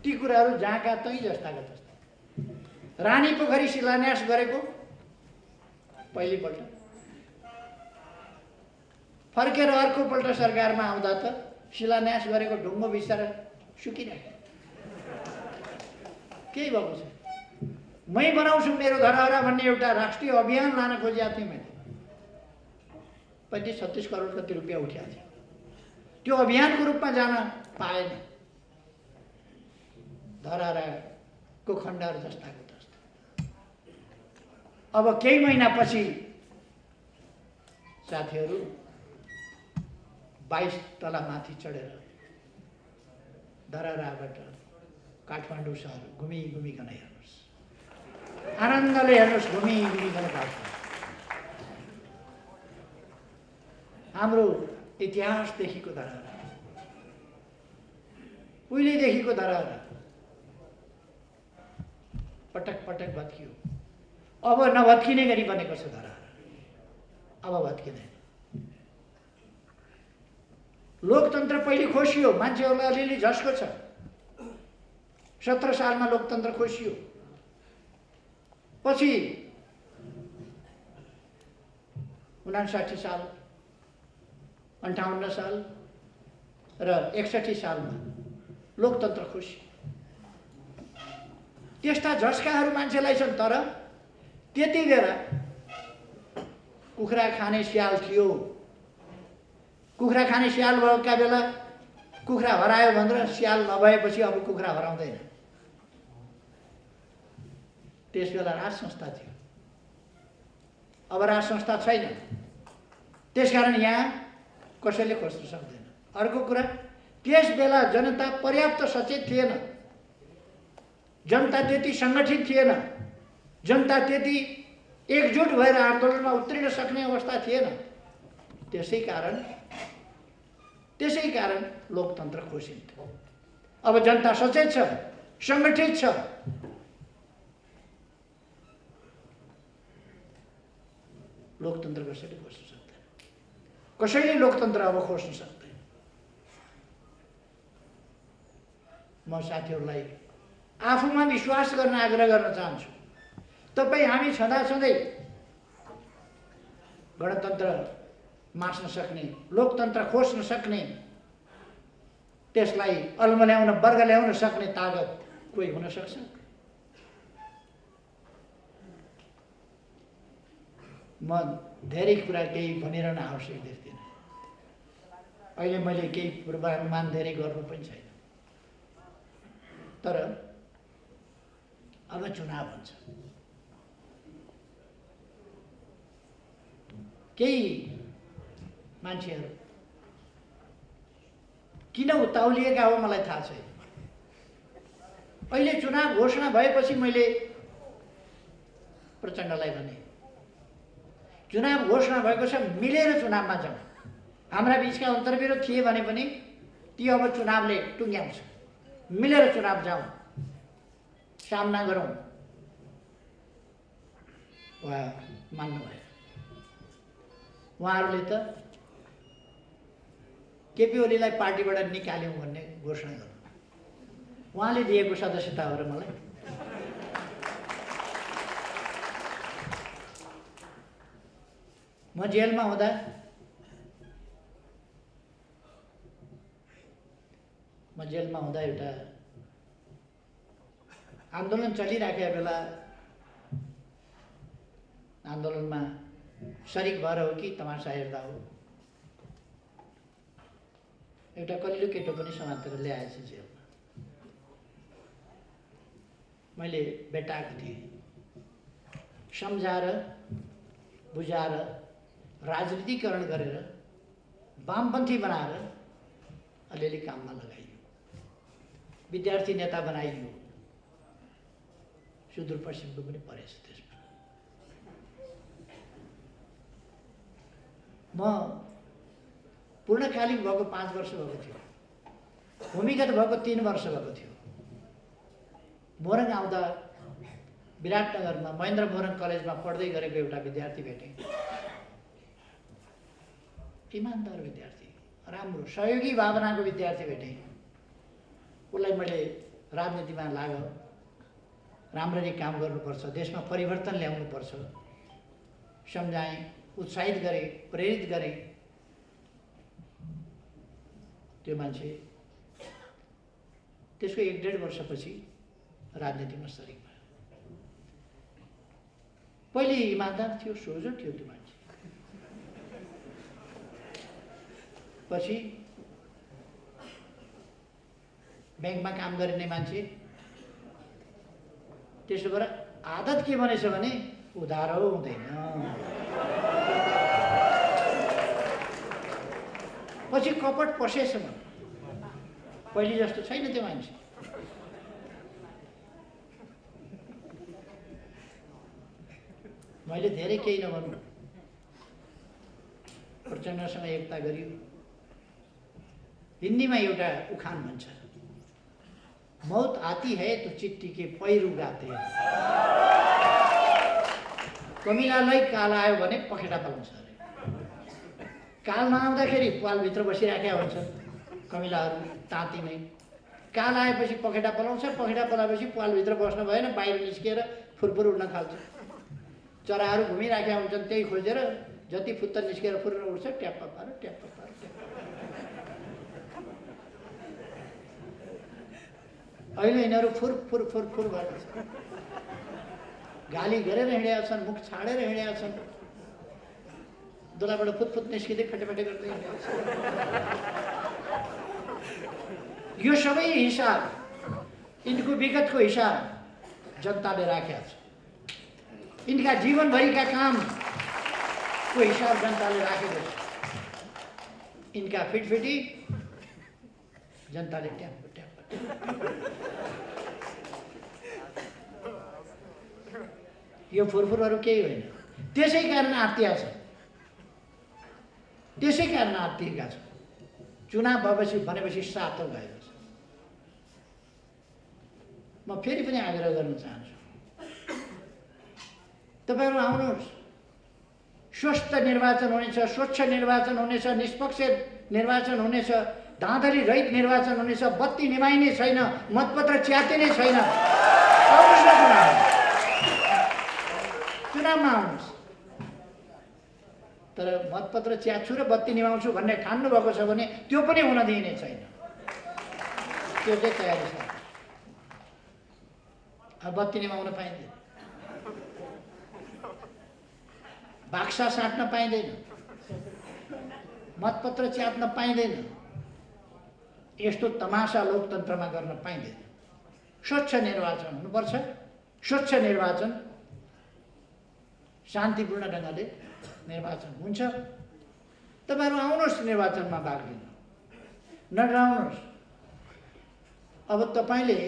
ती कुराहरू जहाँका तै जस्ताका जस्ता। रानी पोखरी शिलान्यास गरेको पहिलोपल्ट, फर्केर अर्कोपल्ट सरकारमा आउँदा त शिलान्यास गरेको ढुङ्गो बिस्तारै सुकिरहेको। केही भएको छ। मै बनाउँछु मेरो धरहरा भन्ने एउटा राष्ट्रिय अभियान लान खोजेको थिएँ मैले। 35-36 करोड कति रुपियाँ उठ्याएको थियो। त्यो अभियानको रूपमा जान पाएन। धरहराको खण्डहर जस्ताको जस्ता। अब केही महिनापछि साथीहरू 22 तला माथि चढेर धरहराबाट काठमाडौँ सहर घुमिघुमिकन हेर्नुहोस्, आनन्दले हेर्नुहोस्, घुमिघुमिकन काठमाडौँ। हाम्रो इतिहासदेखिको धरहरा, उहिलेदेखिको धरहरा पटक पटक भत्कियो। अब नभत्किने गरी बनेको छ धरहरा। अब भत्किँदैन। लोकतन्त्र पहिले खोसियो, मान्छेहरूलाई अलिअलि झस्को छ। 17 सालमा लोकतन्त्र खोसियो। पछि 59 साल, 58 साल र 61 सालमा लोकतन्त्र खोसियो। त्यस्ता झस्काहरू मान्छेलाई छन्। तर त्यति बेला कुखुरा खाने स्याल थियो। कुखुरा खाने स्याल भएका बेला कुखुरा हरायो भनेर स्याल नभएपछि अब कुखुरा हराउँदैन। त्यस बेला राज संस्था थियो। अब राज संस्था छैन। त्यसकारण यहाँ कसैले खोज्न सक्दैन। अर्को कुरा, त्यस बेला जनता पर्याप्त सचेत थिएन। जनता त्यति सङ्गठित थिएन। जनता त्यति एकजुट भएर आन्दोलनमा उत्रिन सक्ने अवस्था थिएन। त्यसै कारण लोकतन्त्र खोसिन्थ्यो। अब जनता सचेत छ, सङ्गठित छ। लोकतन्त्र कसैले खोज्न सक्दैन। कसैले लोकतन्त्र अब खोज्न सक्दैन। म साथीहरूलाई आफूमा विश्वास गर्न आग्रह गर्न चाहन्छु। तपाईँ हामी छँदाछँदै गणतन्त्र मास्न सक्ने, लोकतन्त्र खोज्न सक्ने, त्यसलाई अल्मल्याउन, वर्ग ल्याउन सक्ने तागत कोही हुन सक्छ? म धेरै कुरा केही भनिरहन आवश्यक देख्दिनँ। अहिले मैले केही पूर्वानुमान धेरै गर्नु पनि छैन। तर अब चुनाव हुन्छ। केही मान्छेहरू किन उताउलिएका हो मलाई थाहा छैन। अहिले चुनाव घोषणा भएपछि मैले प्रचण्डलाई भने, चुनाव घोषणा भएको छ, मिलेर चुनावमा जाउँ। हाम्रा बिचका अन्तर्विरोध थिए भने पनि ती अब चुनावले टुङ्ग्याउँछ। मिलेर चुनाव जाउँ, सामना गरौँ। उहाँ मान्नुभयो। उहाँहरूले त केपी ओलीलाई पार्टीबाट निकाल्यौँ भन्ने घोषणा गर्नु। उहाँले दिएको सदस्यता हो र मलाई। म जेलमा हुँदा एउटा आन्दोलन चलिराखेका बेला आन्दोलनमा सरिक भएर हो कि तमासा हेर्दा हो, एउटा कलिलो केटो पनि समातेर ल्याएछ जेलमा। मैले भेटाएको थिएँ। सम्झाएर बुझाएर राजनीतिकरण गरेर वामपन्थी बनाएर अलिअलि काममा लगाइयो। विद्यार्थी नेता बनाइयो। सुदूरपश्चिमको पनि परेछ त्यसमा। म पूर्णकालिक भएको 5 वर्ष भएको थियो। भूमिगत भएको 3 वर्ष भएको थियो। मोरङ आउँदा विराटनगरमा महेन्द्र मोरङ कलेजमा पढ्दै गरेको एउटा विद्यार्थी भेटेँ। इमान्दार विद्यार्थी, राम्रो सहयोगी भावनाको विद्यार्थी भेटेँ। उसलाई मैले राजनीतिमा लाग, राम्ररी काम गर्नुपर्छ, देशमा परिवर्तन ल्याउनुपर्छ सम्झाएँ, उत्साहित गरेँ, प्रेरित गरेँ। त्यो मान्छे त्यसको 1-1.5 वर्षपछि राजनीतिमा सरिक भयो। पहिले इमान्दार थियो, सोझो थियो त्यो मान्छे। पछि ब्याङ्कमा काम गर्ने मान्छे। त्यसो भएर आदत के बनेछ भने उधारो हुँदैन। पछि कपट पसेछ। पहिले जस्तो छैन त्यो मान्छे। मैले धेरै केही नभनौँ, प्रचण्डसँग एकता गरियो। हिन्दीमा एउटा उखान भन्छ, मौत आती है तो चिट्ठी के पैरू गाते। कमिलालाई काल आयो भने पखेटा पलाउँछ अरे। काल नआउँदाखेरि पालभित्र बसिराखेका हुन्छन् कमिलाहरू तातीमै। काल आएपछि पखेटा पलाउँछ, पखेटा पलाएपछि पालभित्र बस्न भएन, बाहिर निस्किएर फुरफुर उड्न थाल्छ। चराहरू घुमिराखेका हुन्छन्, त्यही खोजेर जति फुत्तर निस्केर फुरेर उड्छ, ट्याप्प पार ट्याप्प पार ट्याप्प। अहिले यिनीहरू फुर फुर फुर फुर भएर गाली गरेर हिँडेका छन्, मुख छाडेर हिँडेका छन्, दुलाबाट फुतफुत निस्किँदै फटेफटे गर्दै हिँडेका छन्। यो सबै हिसाब, यिनको विगतको हिसाब जनताले राखेका छ। यिनका जीवनभरिका कामको हिसाब जनताले राखेको छ। यिनका फिटफिटी जनताले ट्याप्प ट्याप्प यो फुरफुरहरू केही होइन। त्यसै कारण आत्तिया छ, त्यसै कारण आत्तिएका छ। चुनाव भएपछि भनेपछि सातो गएको छ। म फेरि पनि आग्रह गर्न चाहन्छु, तपाईँहरू आउनुहोस्। स्वस्थ निर्वाचन हुनेछ, स्वच्छ निर्वाचन हुनेछ, निष्पक्ष निर्वाचन हुनेछ, धाँधली रहित निर्वाचन हुनेछ। बत्ती निभाइने छैन, मतपत्र च्यातिने छैन। आउनुहोस् न चुनावमा आउनुहोस्। तर मतपत्र च्यात्छु र बत्ती निभाउँछु भन्ने ठान्नु भएको छ भने त्यो पनि हुन दिइने छैन। त्यो चाहिँ तयारी छ। अब बत्ती निभाउन पाइँदैन। बाक्सा साट्न पाइँदैन, मतपत्र च्याप्न पाइँदैन, यस्तो तमासा लोकतन्त्रमा गर्न पाइँदैन। स्वच्छ निर्वाचन हुनुपर्छ। स्वच्छ निर्वाचन, शान्तिपूर्ण ढङ्गले निर्वाचन हुन्छ। तपाईहरु आउनुहोस् निर्वाचनमा भाग लिन, नडराउनुहोस्। अब तपाईले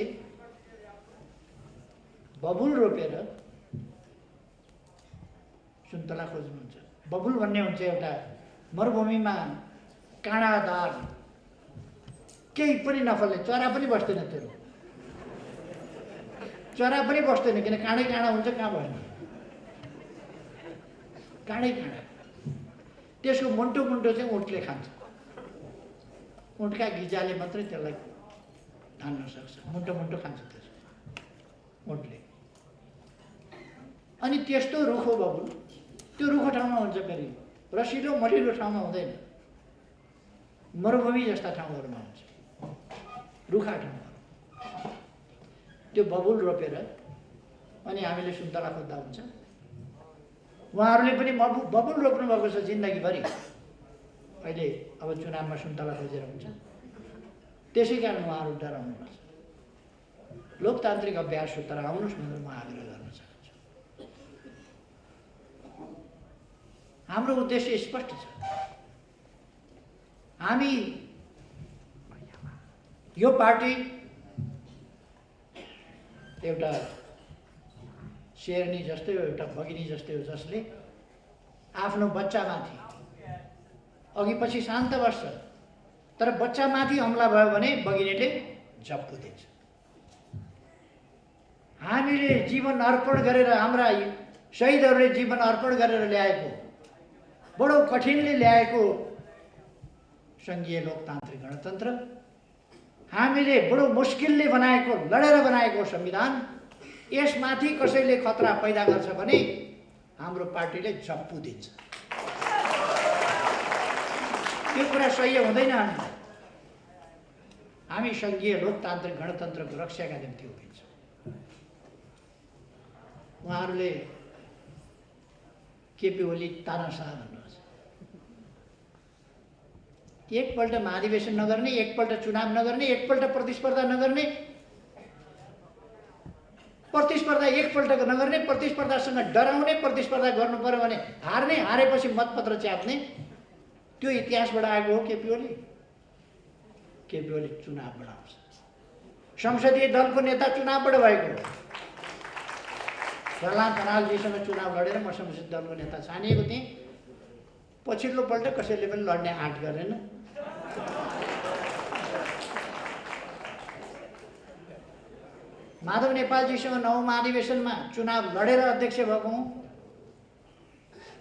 बबुल रोपेर सुन्तला खोज्नुहुन्छ। बबुल भन्ने हुन्छ एउटा मरुभूमिमा काँडादार केही पनि नफल्ने, चरा पनि बस्दैन, त्यो चरा पनि बस्दैन, किन काँडै काँडा हुन्छ, कहाँ भएन, काँडै काँडा। त्यसको मुन्टो मुन्टो चाहिँ ऊँटले खान्छ, ऊँटका गिजाले मात्रै त्यसलाई धान्न सक्छ, मुन्टो मुन्टो खान्छ त्यसको ऊँटले। अनि त्यस्तो रुखो बबुल त्यो रुखो ठाउँमा हुन्छ, फेरि रसिलो मलिलो ठाउँमा हुँदैन, मरुभूमि जस्ता ठाउँहरूमा हुन्छ, रुखा ठाउँहरू। त्यो बबुल रोपेर अनि हामीले सुन्तला खोज्दा हुन्छ। उहाँहरूले पनि बबुल रोप्नु भएको छ जिन्दगीभरि, अहिले अब चुनावमा सुन्तला खोजेर हुन्छ। त्यसै कारण उहाँहरू डराउनुपर्छ। लोकतान्त्रिक अभ्यास हो, तर आउनुहोस् भनेर म आग्रह गर्न चाहन्छु। हाम्रो उद्देश्य स्पष्ट छ। हामी यो पार्टी एउटा शेरनी जस्तै हो, एउटा भगिनी जस्तै हो, जसले आफ्नो बच्चामाथि अघि पछि शान्त बस्छ, तर बच्चामाथि हमला भयो भने बगिनीले जप्पु दिन्छ। हामीले जीवन अर्पण गरेर, हाम्रा शहीदहरूले जीवन अर्पण गरेर ल्याएको, बडो कठिनले ल्याएको संघीय लोकतान्त्रिक गणतन्त्र, हामीले बडो मुस्किलले बनाएको, लडेर बनाएको संविधान, यसमाथि कसैले खतरा पैदा गर्छ भने हाम्रो पार्टीले जप्पु दिन्छ। त्यो कुरा सही हुँदैन। हामी संघीय लोकतान्त्रिक गणतन्त्रको रक्षाका निम्ति उभिन्छौँ। उहाँहरूले केपी ओली तानाशाह भन्नुहुन्छ। एकपल्ट महाधिवेशन नगर्ने, एकपल्ट चुनाव नगर्ने, एकपल्ट प्रतिस्पर्धा नगर्ने, प्रतिस्पर्धा एकपल्ट नगर्ने, प्रतिस्पर्धासँग डराउने, प्रतिस्पर्धा गर्नु पर्यो भने हार्ने, हारेपछि मतपत्र च्याप्ने, त्यो इतिहासबाट आएको हो केपी ओली। केपी ओली चुनावबाट आउँछ। संसदीय दलको नेता चुनावबाट भएको हो। प्रहलाद खनालजीसँग चुनाव लडेर म संसदीय दलको नेता छानिएको थिएँ। पछिल्लो पल्ट कसैले पनि लड्ने आँट गरेन। माधव नेपालजीसँग 9 महाधिवेशनमा चुनाव लडेर अध्यक्ष भएको हुँ।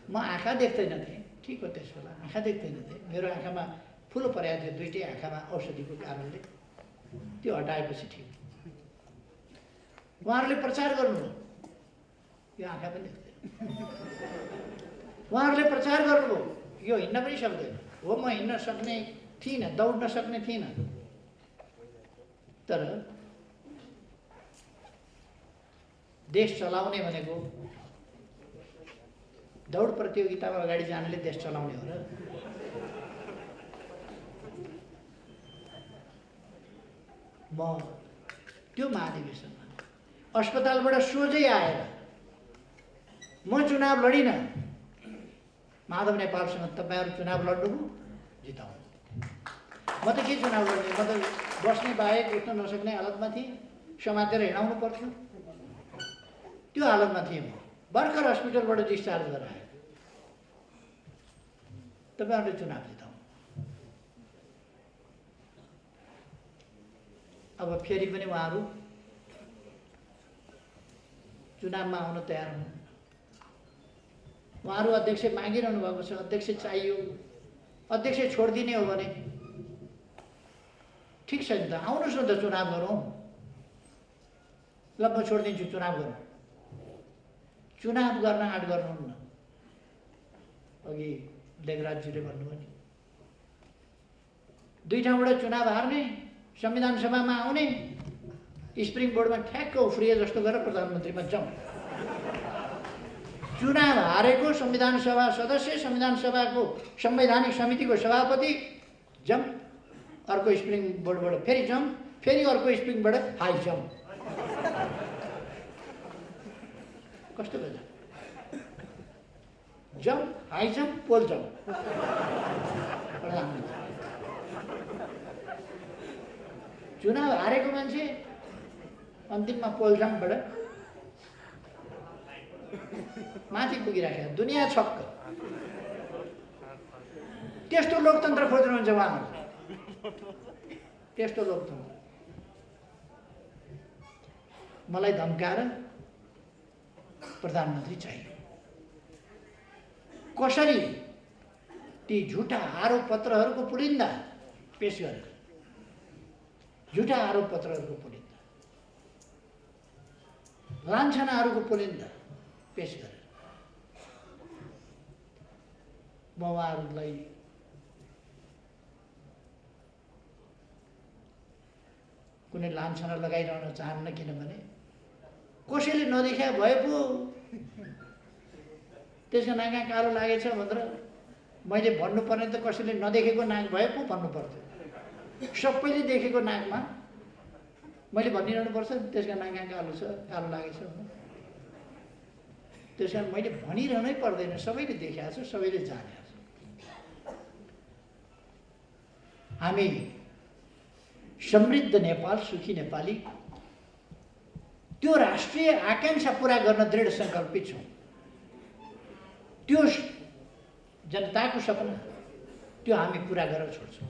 म आँखा देख्दैन थिएँ, ठिक हो, त्यस बेला आँखा देख्दैन थिएँ, मेरो आँखामा फुलो परेको थियो, दुईटै आँखामा औषधिको कारणले, त्यो हटाएपछि ठिक। उहाँहरूले प्रचार गर्नुभयो, यो आँखा पनि देख्दैन। उहाँहरूले प्रचार गर्नुभयो, यो हिँड्न पनि सक्दैन। हो, म हिँड्न सक्ने थिइनँ, दौड्न सक्ने थिइनँ, तर देश चलाउने भनेको दौड प्रतियोगितामा अगाडि जानेले देश चलाउने हो र? म त्यो महाधिवेशनमा अस्पतालबाट सोझै आएर म चुनाव लडिनँ। माधव नेपालसँग तपाईहरु चुनाव लड्नुभयो, जिताउनु। म त के चुनाव लड्ने, म त बस्ने बाहेक उठ्न नसक्ने हालतमा थिएँ, समातेर हिँडाउनु पर्थ्यो, त्यो हालतमा थिएँ म। भर्खर हस्पिटलबाट डिस्चार्ज गरेर आएँ। तपाईहरुले चुनाव जिताउनु। अब फेरि पनि उहाँहरू चुनावमा आउन तयार हुनु। उहाँहरू अध्यक्ष मागिरहनु भएको छ, अध्यक्ष चाहियो। अध्यक्ष छोडिदिने हो भने ठिक छ नि त, आउनुहोस् न त चुनाव गरौँ। ल म छोडिदिन्छु, चुनाव गरौँ। चुनाव गर्न आँट गर्नुहुन्न। अघि लेखराजजीले भन्नुभयो नि, 2 ठाउँबाट चुनाव हार्ने, संविधान सभामा आउने, स्प्रिङ बोर्डमा ठ्याक्क उफ्रिए जस्तो गरेर प्रधानमन्त्रीमा जाउँ। चुनाव हारेको संविधान सभा सदस्य, संविधान सभाको संवैधानिक समितिको सभापति जम्प, अर्को स्प्रिङ बोर्डबाट फेरि जम्प, फेरि अर्को स्प्रिङबाट हाई जम्प। कस्तो गजब! जम्प, हाई जम्प, पोल जम्प। प्रधानमन्त्री चुनाव हारेको मान्छे अन्तिममा पोल जम्पबाट माथि पुगिराखेको, दुनियाँ छक्क। त्यस्तो लोकतन्त्र खोज्नुहुन्छ उहाँहरू, त्यस्तो लोकतन्त्र। मलाई धम्काएर प्रधानमन्त्री चाहियो। कसरी ती झुटा आरोप पत्रहरूको पुलिन्दा पेश गरेर, झुटा आरोप पत्रहरूको पुलिन्दा, लान्छनाहरूको पुलिन्दा पेश गरेर म उहाँहरूलाई कुनै लान्छना लगाइरहन चाहन्न, किनभने कसैले नदेखा भए पो त्यसको नाक कालो लागेछ भनेर मैले भन्नुपर्ने त कसैले नदेखेको नाक भए पो भन्नु पर्थ्यो। सबैले देखेको नाकमा मैले भनिरहनु पर्छ त्यसको नाक कालो छ, कालो लागेछ भनेर। त्यस कारण मैले भनिरहनै पर्दैन, सबैले देखाएको छ, सबैले जानेको छ। हामी समृद्ध नेपाल, सुखी नेपाली, त्यो राष्ट्रिय आकांक्षा पूरा गर्न दृढ सङ्कल्पित छौँ। त्यो जनताको सपना, त्यो हामी पूरा गरेर छोड्छौँ।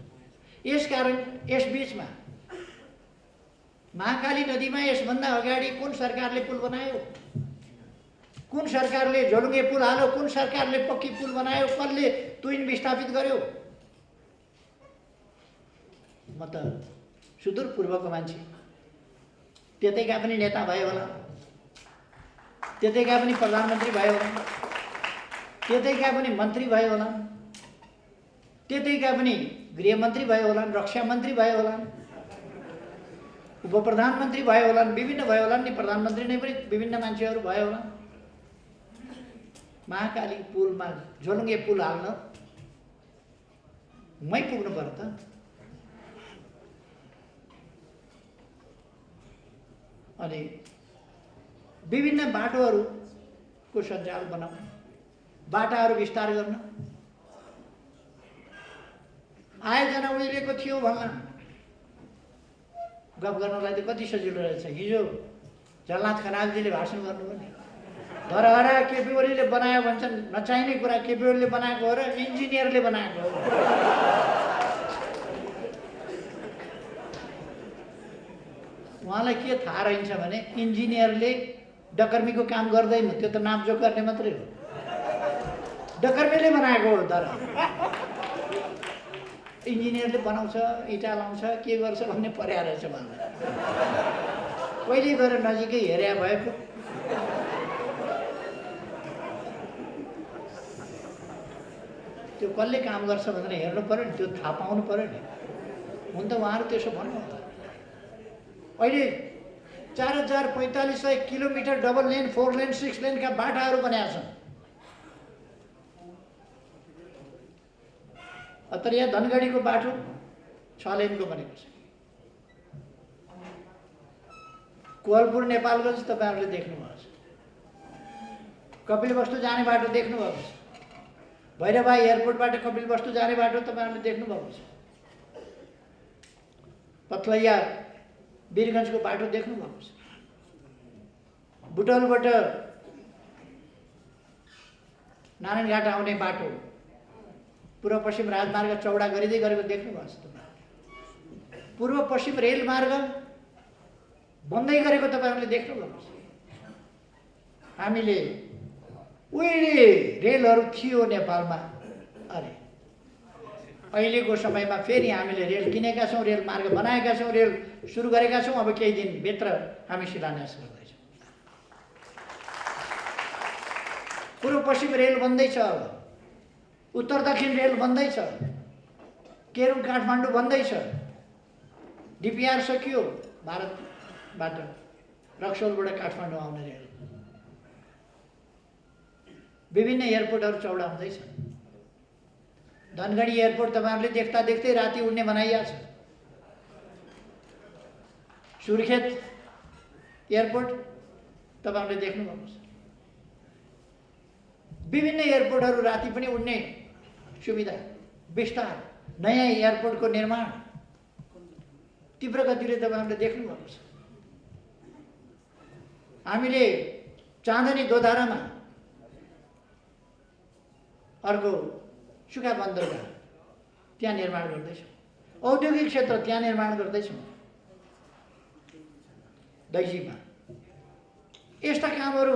यसकारण यस बीचमा महाकाली नदीमा यसभन्दा अगाडि कुन सरकारले पुल बनायो, कुन सरकारले झोलुङ्गे पुल हाल्यो, कुन सरकारले पक्की पुल बनायो, कसले तुइन विस्थापित गर्यो? म त सुदूरपूर्वको मान्छे, त्यतैका पनि नेता भयो होला, त्यतैका पनि प्रधानमन्त्री भयो होला, त्यतैका पनि मन्त्री भयो होला, त्यतैका पनि गृहमन्त्री भयो होला, रक्षा मन्त्री भयो होला, उप प्रधानमन्त्री भयो होला, विभिन्न भयो होला नि, प्रधानमन्त्री नै पनि विभिन्न मान्छेहरू भयो होला। महाकाली पुलमा झोलुङ्गे पुल हाल्न मै पुग्नु पर्यो त। अनि विभिन्न बाटोहरूको सञ्जाल बनाउन, बाटाहरू विस्तार गर्न, आयोजना उहिलेको थियो भन्न गफ गर्नलाई त कति सजिलो रहेछ। हिजो झलनाथ खनालजीले भाषण गर्नुभयो नि, धरहरा केपी ओलीले बनायो भन्छन्, नचाहिने कुरा केपी ओलीले बनाएको हो र इन्जिनियरले बनाएको हो। उहाँलाई के थाहा रहन्छ भने इन्जिनियरले डकर्मीको काम गर्दैन, त्यो त नापजोख गर्ने मात्रै हो। डकर्मीले बनाएको हो, तर इन्जिनियरले बनाउँछ, इँटा लाउँछ, के गर्छ भन्ने पर्या रहेछ उहाँलाई। कहिले गएर नजिकै हेरे भए पो त्यो कसले काम गर्छ भनेर हेर्नु पर्यो नि, त्यो थाहा पाउनु पर्यो नि। हुन त उहाँहरू त्यसो भन्नु होला। अहिले 4,4500 किलोमिटर डबल लेन, 4 लेन, 6 लेनका बाटाहरू बनाएका छन्। तर यहाँ धनगढीको बाटो 6 लेनको बनेको छ। कोहलपुर नेपालगञ्ज तपाईँहरूले देख्नुभएको छ, कपिलवस्तु जाने बाटो देख्नुभएको छ, भैरवाई एयरपोर्टबाट कपिलवस्तु जाने बाटो तपाईँहरूले देख्नुभएको छ, पथलैया वीरगञ्जको बाटो देख्नुभएको छ, बुटवलबाट नारायणघाट आउने बाटो पूर्व पश्चिम राजमार्ग चौडा गरिँदै गरेको देख्नुभएको छ तपाईँ। पूर्व पश्चिम रेलमार्ग बन्दै गरेको तपाईँहरूले देख्नुभएको छ। हामीले उहिले रेलहरू थियो नेपालमा, अरे अहिलेको समयमा फेरि हामीले रेल किनेका छौँ, रेल मार्ग बनाएका छौँ, रेल सुरु गरेका छौँ। अब केही दिनभित्र हामी शिलान्यास गर्दैछौँ। पूर्व पश्चिम रेल बन्दैछ, अब उत्तर दक्षिण रेल बन्दैछ, केरुङ काठमाडौँ बन्दैछ, डिपिआर सकियो भारतबाट, रक्सौलबाट काठमाडौँ आउने रेल। विभिन्न एयरपोर्टहरू चौडा हुँदैछ। धनगढी एयरपोर्ट तपाईहरुले देख्दा देख्दै राति उड्ने बनाइएको छ। सुर्खेत एयरपोर्ट तपाईहरुले देख्नुभएको छ। विभिन्न एयरपोर्टहरू राति पनि उड्ने सुविधा, विस्तार, नयाँ एयरपोर्टको निर्माण तीव्र गतिले तपाईहरुले देख्नुभएको छ। हामीले चाँदनी दोधारामा अर्को सुखा बन्दरगाह त्यहाँ निर्माण गर्दैछौँ। औद्योगिक क्षेत्र त्यहाँ निर्माण गर्दैछौँ। दैजीमा यस्ता कामहरू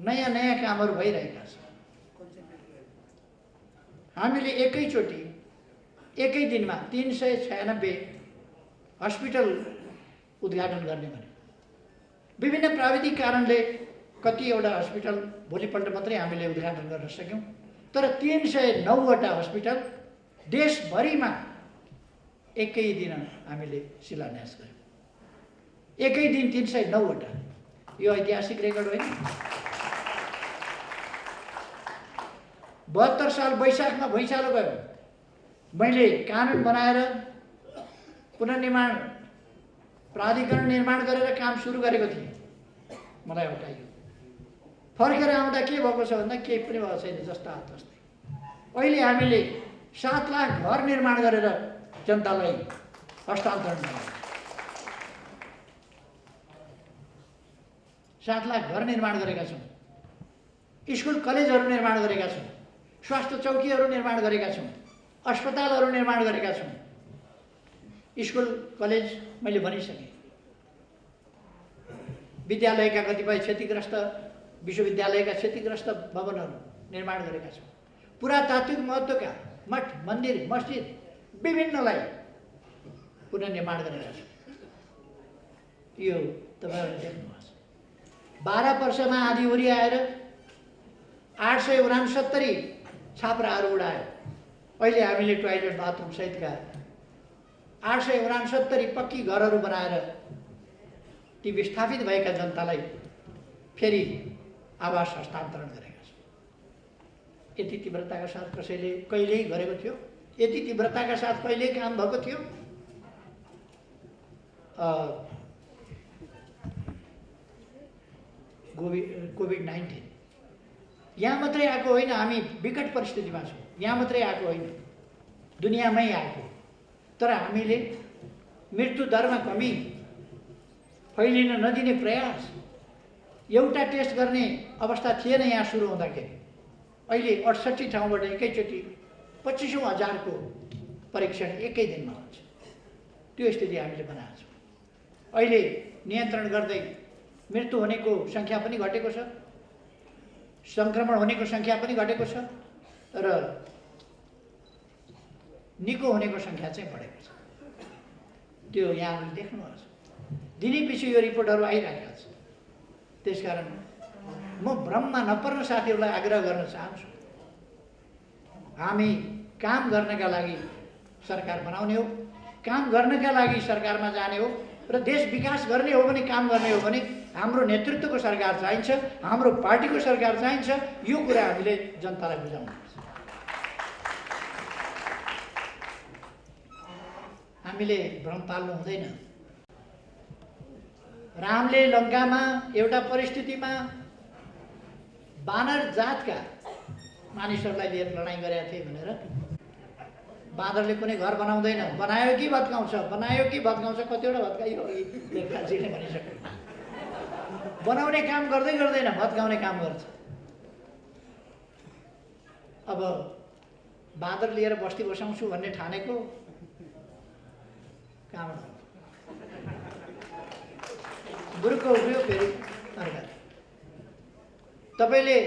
नयाँ नयाँ कामहरू भइरहेका छन्। हामीले एकैचोटि एकै दिनमा 396 हस्पिटल उद्घाटन गर्ने भने विभिन्न प्राविधिक कारणले कतिवटा हस्पिटल भोलिपल्ट मात्रै हामीले उद्घाटन गर्न सक्यौं। तर 309वटा हस्पिटल देशभरिमा एकै दिन हामीले शिलान्यास गर्यौं। एकै दिन 309वटा। यो ऐतिहासिक रेकर्ड होइन। 72 साल वैशाखमा भुइँचालो गयो। मैले कानुन बनाएर पुनर्निर्माण प्राधिकरण निर्माण गरेर काम सुरु गरेको थिएँ। मलाई हटाइयो। फर्केर आउँदा के भएको छ भन्दा केही पनि भएको छैन, जस्ता तस्तै। अहिले हामीले 7 लाख घर निर्माण गरेर जनतालाई हस्तान्तरण गऱ्यौँ। 7 लाख घर निर्माण गरेका छौँ। स्कुल कलेजहरू निर्माण गरेका छौँ। स्वास्थ्य चौकीहरू निर्माण गरेका छौँ। अस्पतालहरू निर्माण गरेका छौँ। स्कुल कलेज मैले भनिसकेँ। विद्यालयका कतिपय क्षतिग्रस्त, विश्वविद्यालयका क्षतिग्रस्त भवनहरू निर्माण गरेका छौँ। पुरातात्विक महत्त्वका मठ, मन्दिर, मस्जिद विभिन्नलाई पुनर्निर्माण गरेका छौँ। यो तपाईहरुले देख्नुभएको छ। 12 वर्षमा आँधीहुरी आएर 869 छाप्राहरू उडायो। अहिले हामीले टोयलेट बाथरुम सहितका 869 पक्की घरहरू बनाएर ती विस्थापित भएका जनतालाई फेरि आवास हस्तान्तरण गरेका छौँ। यति तीव्रताका साथ कसैले कहिल्यै गरेको थियो? यति तीव्रताका साथ कहिल्यै काम भएको थियो? कोभिड-19 यहाँ मात्रै आएको होइन। हामी विकट परिस्थितिमा छौँ। यहाँ मात्रै आएको होइन, दुनियाँमै आएको। तर हामीले मृत्यु दरमा कमी, फैलिन नदिने प्रयास, एउटा टेस्ट गर्ने अवस्था थिएन यहाँ सुरु हुँदाखेरि। अहिले 68 ठाउँबाट एकैचोटि 25,000 को परीक्षण एकै दिनमा हुन्छ। त्यो स्थिति हामीले बनाएको छौँ। अहिले नियन्त्रण गर्दै मृत्यु हुनेको संख्या पनि घटेको छ, संक्रमण हुनेको संख्या पनि घटेको छ र निको हुनेको संख्या चाहिँ बढेको छ। त्यो यहाँले देख्नुहुन्छ। दिनैपछि यो रिपोर्टहरू आइरहेका छन्। त्यसकारण म भ्रममा नपर्न साथीहरूलाई आग्रह गर्न चाहन्छु। हामी काम गर्नका लागि सरकार बनाउने हो, काम गर्नका लागि सरकारमा जाने हो र देश विकास गर्ने हो भने, काम गर्ने हो भने हाम्रो नेतृत्वको सरकार चाहिन्छ, हाम्रो पार्टीको सरकार चाहिन्छ। यो कुरा हामीले जनतालाई बुझाउनुपर्छ। हामीले भ्रम पाल्नु हुँदैन। रामले लङ्कामा एउटा परिस्थितिमा बानर जातका मानिसहरूलाई लिएर लडाईँ गरेका थिए भनेर बाँदरले कुनै घर बनाउँदैन, बनायो कि भत्काउँछ, बनायो कि भत्काउँछ। कतिवटा भत्काइयो लेखकाजीले भनिसक्यो। बनाउने काम गर्दै गर्दैन, भत्काउने काम गर्छ। अब बाँदर लिएर बस्ती बसाउँछु भन्ने ठानेको कहाँबाट? बुरुकको उभियो फेरि अर्का। तपाईँले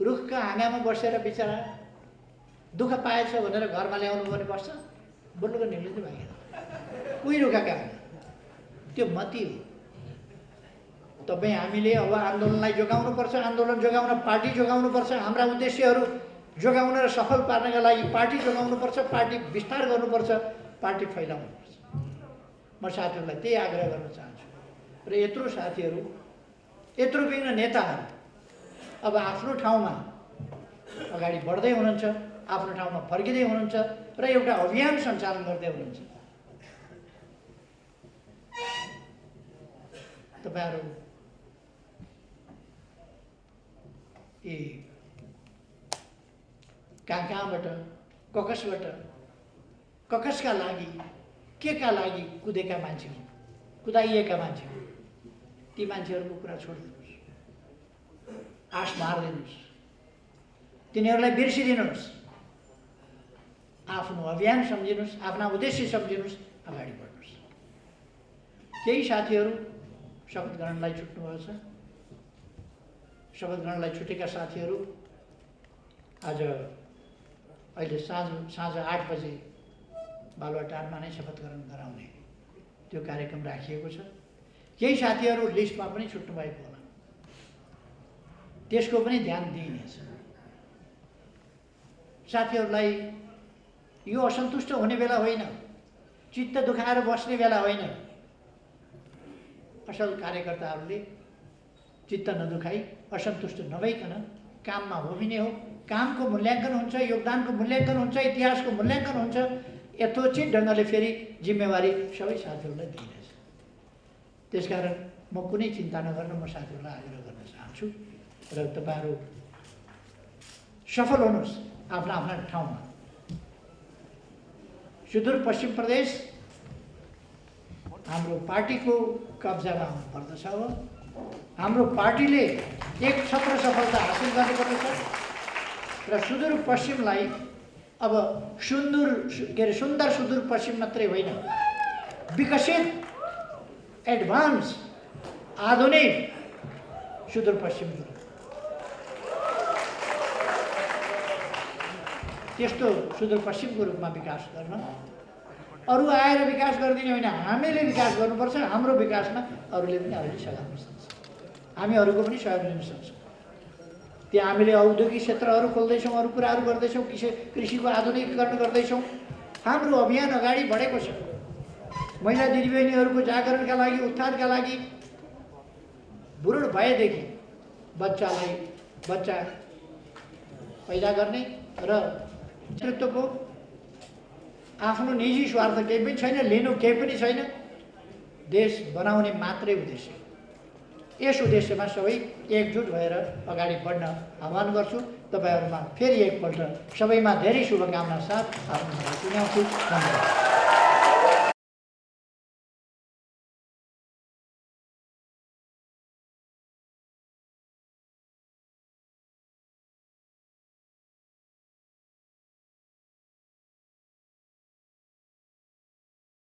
रुखका हाँगामा बसेर बिचरा दुःख पाएछ भनेर घरमा ल्याउनु भने बस्छ? बोल्नुको निम्ति भएन। उही रुखका हाँगा, त्यो मती हो। तपाईँ हामीले अब आन्दोलनलाई जोगाउनुपर्छ, आन्दोलन जोगाउन पार्टी जोगाउनुपर्छ, हाम्रा उद्देश्यहरू जोगाउन र सफल पार्नका लागि पार्टी जोगाउनुपर्छ, पार्टी विस्तार गर्नुपर्छ, पार्टी फैलाउनुपर्छ। म साथीहरूलाई त्यही आग्रह गर्न चाहन्छु। र यत्रो साथीहरू, यत्रो विघ्न नेताहरू अब आफ्नो ठाउँमा अगाडि बढ्दै हुनुहुन्छ, आफ्नो ठाउँमा फर्किँदै हुनुहुन्छ र एउटा अभियान सञ्चालन गर्दै हुनुहुन्छ। तपाईहरु यी कहाँबाट ककसका लागि का लागि कुदेका मान्छे हुन्, कुदाइएका मान्छे हुन्। ती मान्छेहरूको कुरा छोड्दिनुहोस्, आश मार्दिनुहोस्, तिनीहरूलाई बिर्सिदिनुहोस्, आफ्नो अभियान सम्झिनुहोस्, आफ्ना उद्देश्य सम्झिनुहोस्, अगाडि बढ्नुहोस्। केही साथीहरू शपथ ग्रहणलाई छुट्नुभएको छ। शपथ ग्रहणलाई छुटेका साथीहरू आज अहिले साँझ 8 बजे बालुवाटारमा नै शपथ ग्रहण गराउने त्यो कार्यक्रम राखिएको छ। केही साथीहरू लिस्टमा पनि छुट्नु भएको होला, त्यसको पनि ध्यान दिइनेछ। साथीहरूलाई यो असन्तुष्ट हुने बेला होइन, चित्त दुखाएर बस्ने बेला होइन। असल कार्यकर्ताहरूले चित्त नदुखाई, असन्तुष्ट नभइकन काममा होमिने हो। कामको मूल्याङ्कन हुन्छ, योगदानको मूल्याङ्कन हुन्छ, इतिहासको मूल्याङ्कन हुन्छ। यथोचित ढङ्गले फेरि जिम्मेवारी सबै साथीहरूलाई दिइनेछ। त्यसकारण म कुनै चिन्ता नगर्न म साथीहरूलाई आग्रह गर्न चाहन्छु र तपाईहरु सफल हुनुहोस् आफ्ना आफ्ना ठाउँमा। सुदूरपश्चिम प्रदेश हाम्रो पार्टीको कब्जामा पर्दछ। हाम्रो पार्टीले एक छत्र सफलता हासिल गर्नुपर्दछ र सुदूरपश्चिमलाई अब सुन्दर सुदूरपश्चिम मात्रै होइन, विकसित एडभान्स आधुनिक सुदूरपश्चिम त्यस्तो सुदूरपश्चिमको रूपमा विकास गर्न, अरू आएर विकास गरिदिने होइन, हामीले विकास गर्नुपर्छ। हाम्रो विकासमा अरूले पनि अलिअलि सहयोग गर्न सक्छ, हामी अरूको पनि सहयोग लिन सक्छौँ। त्यहाँ हामीले औद्योगिक क्षेत्रहरू खोल्दैछौँ, अरू कुराहरू गर्दैछौँ, कृषिको आधुनिकीकरण गर्दैछौँ। हाम्रो अभियान अगाडि बढेको छ। महिला दिदीबहिनीहरूको जागरणका लागि, उत्थानका लागि बुढो भएदेखि बच्चा पैदा गर्ने र नेतृत्वको आफ्नो निजी स्वार्थ केही पनि छैन, लिनु केही पनि छैन, देश बनाउने मात्रै उद्देश्य। यस उद्देश्यमा सबै एकजुट भएर अगाडि बढ्न आह्वान गर्छु। तपाईहरुमा फेरि एकपल्ट सबैमा धेरै शुभकामना साथ आफ्नो धन्यवाद।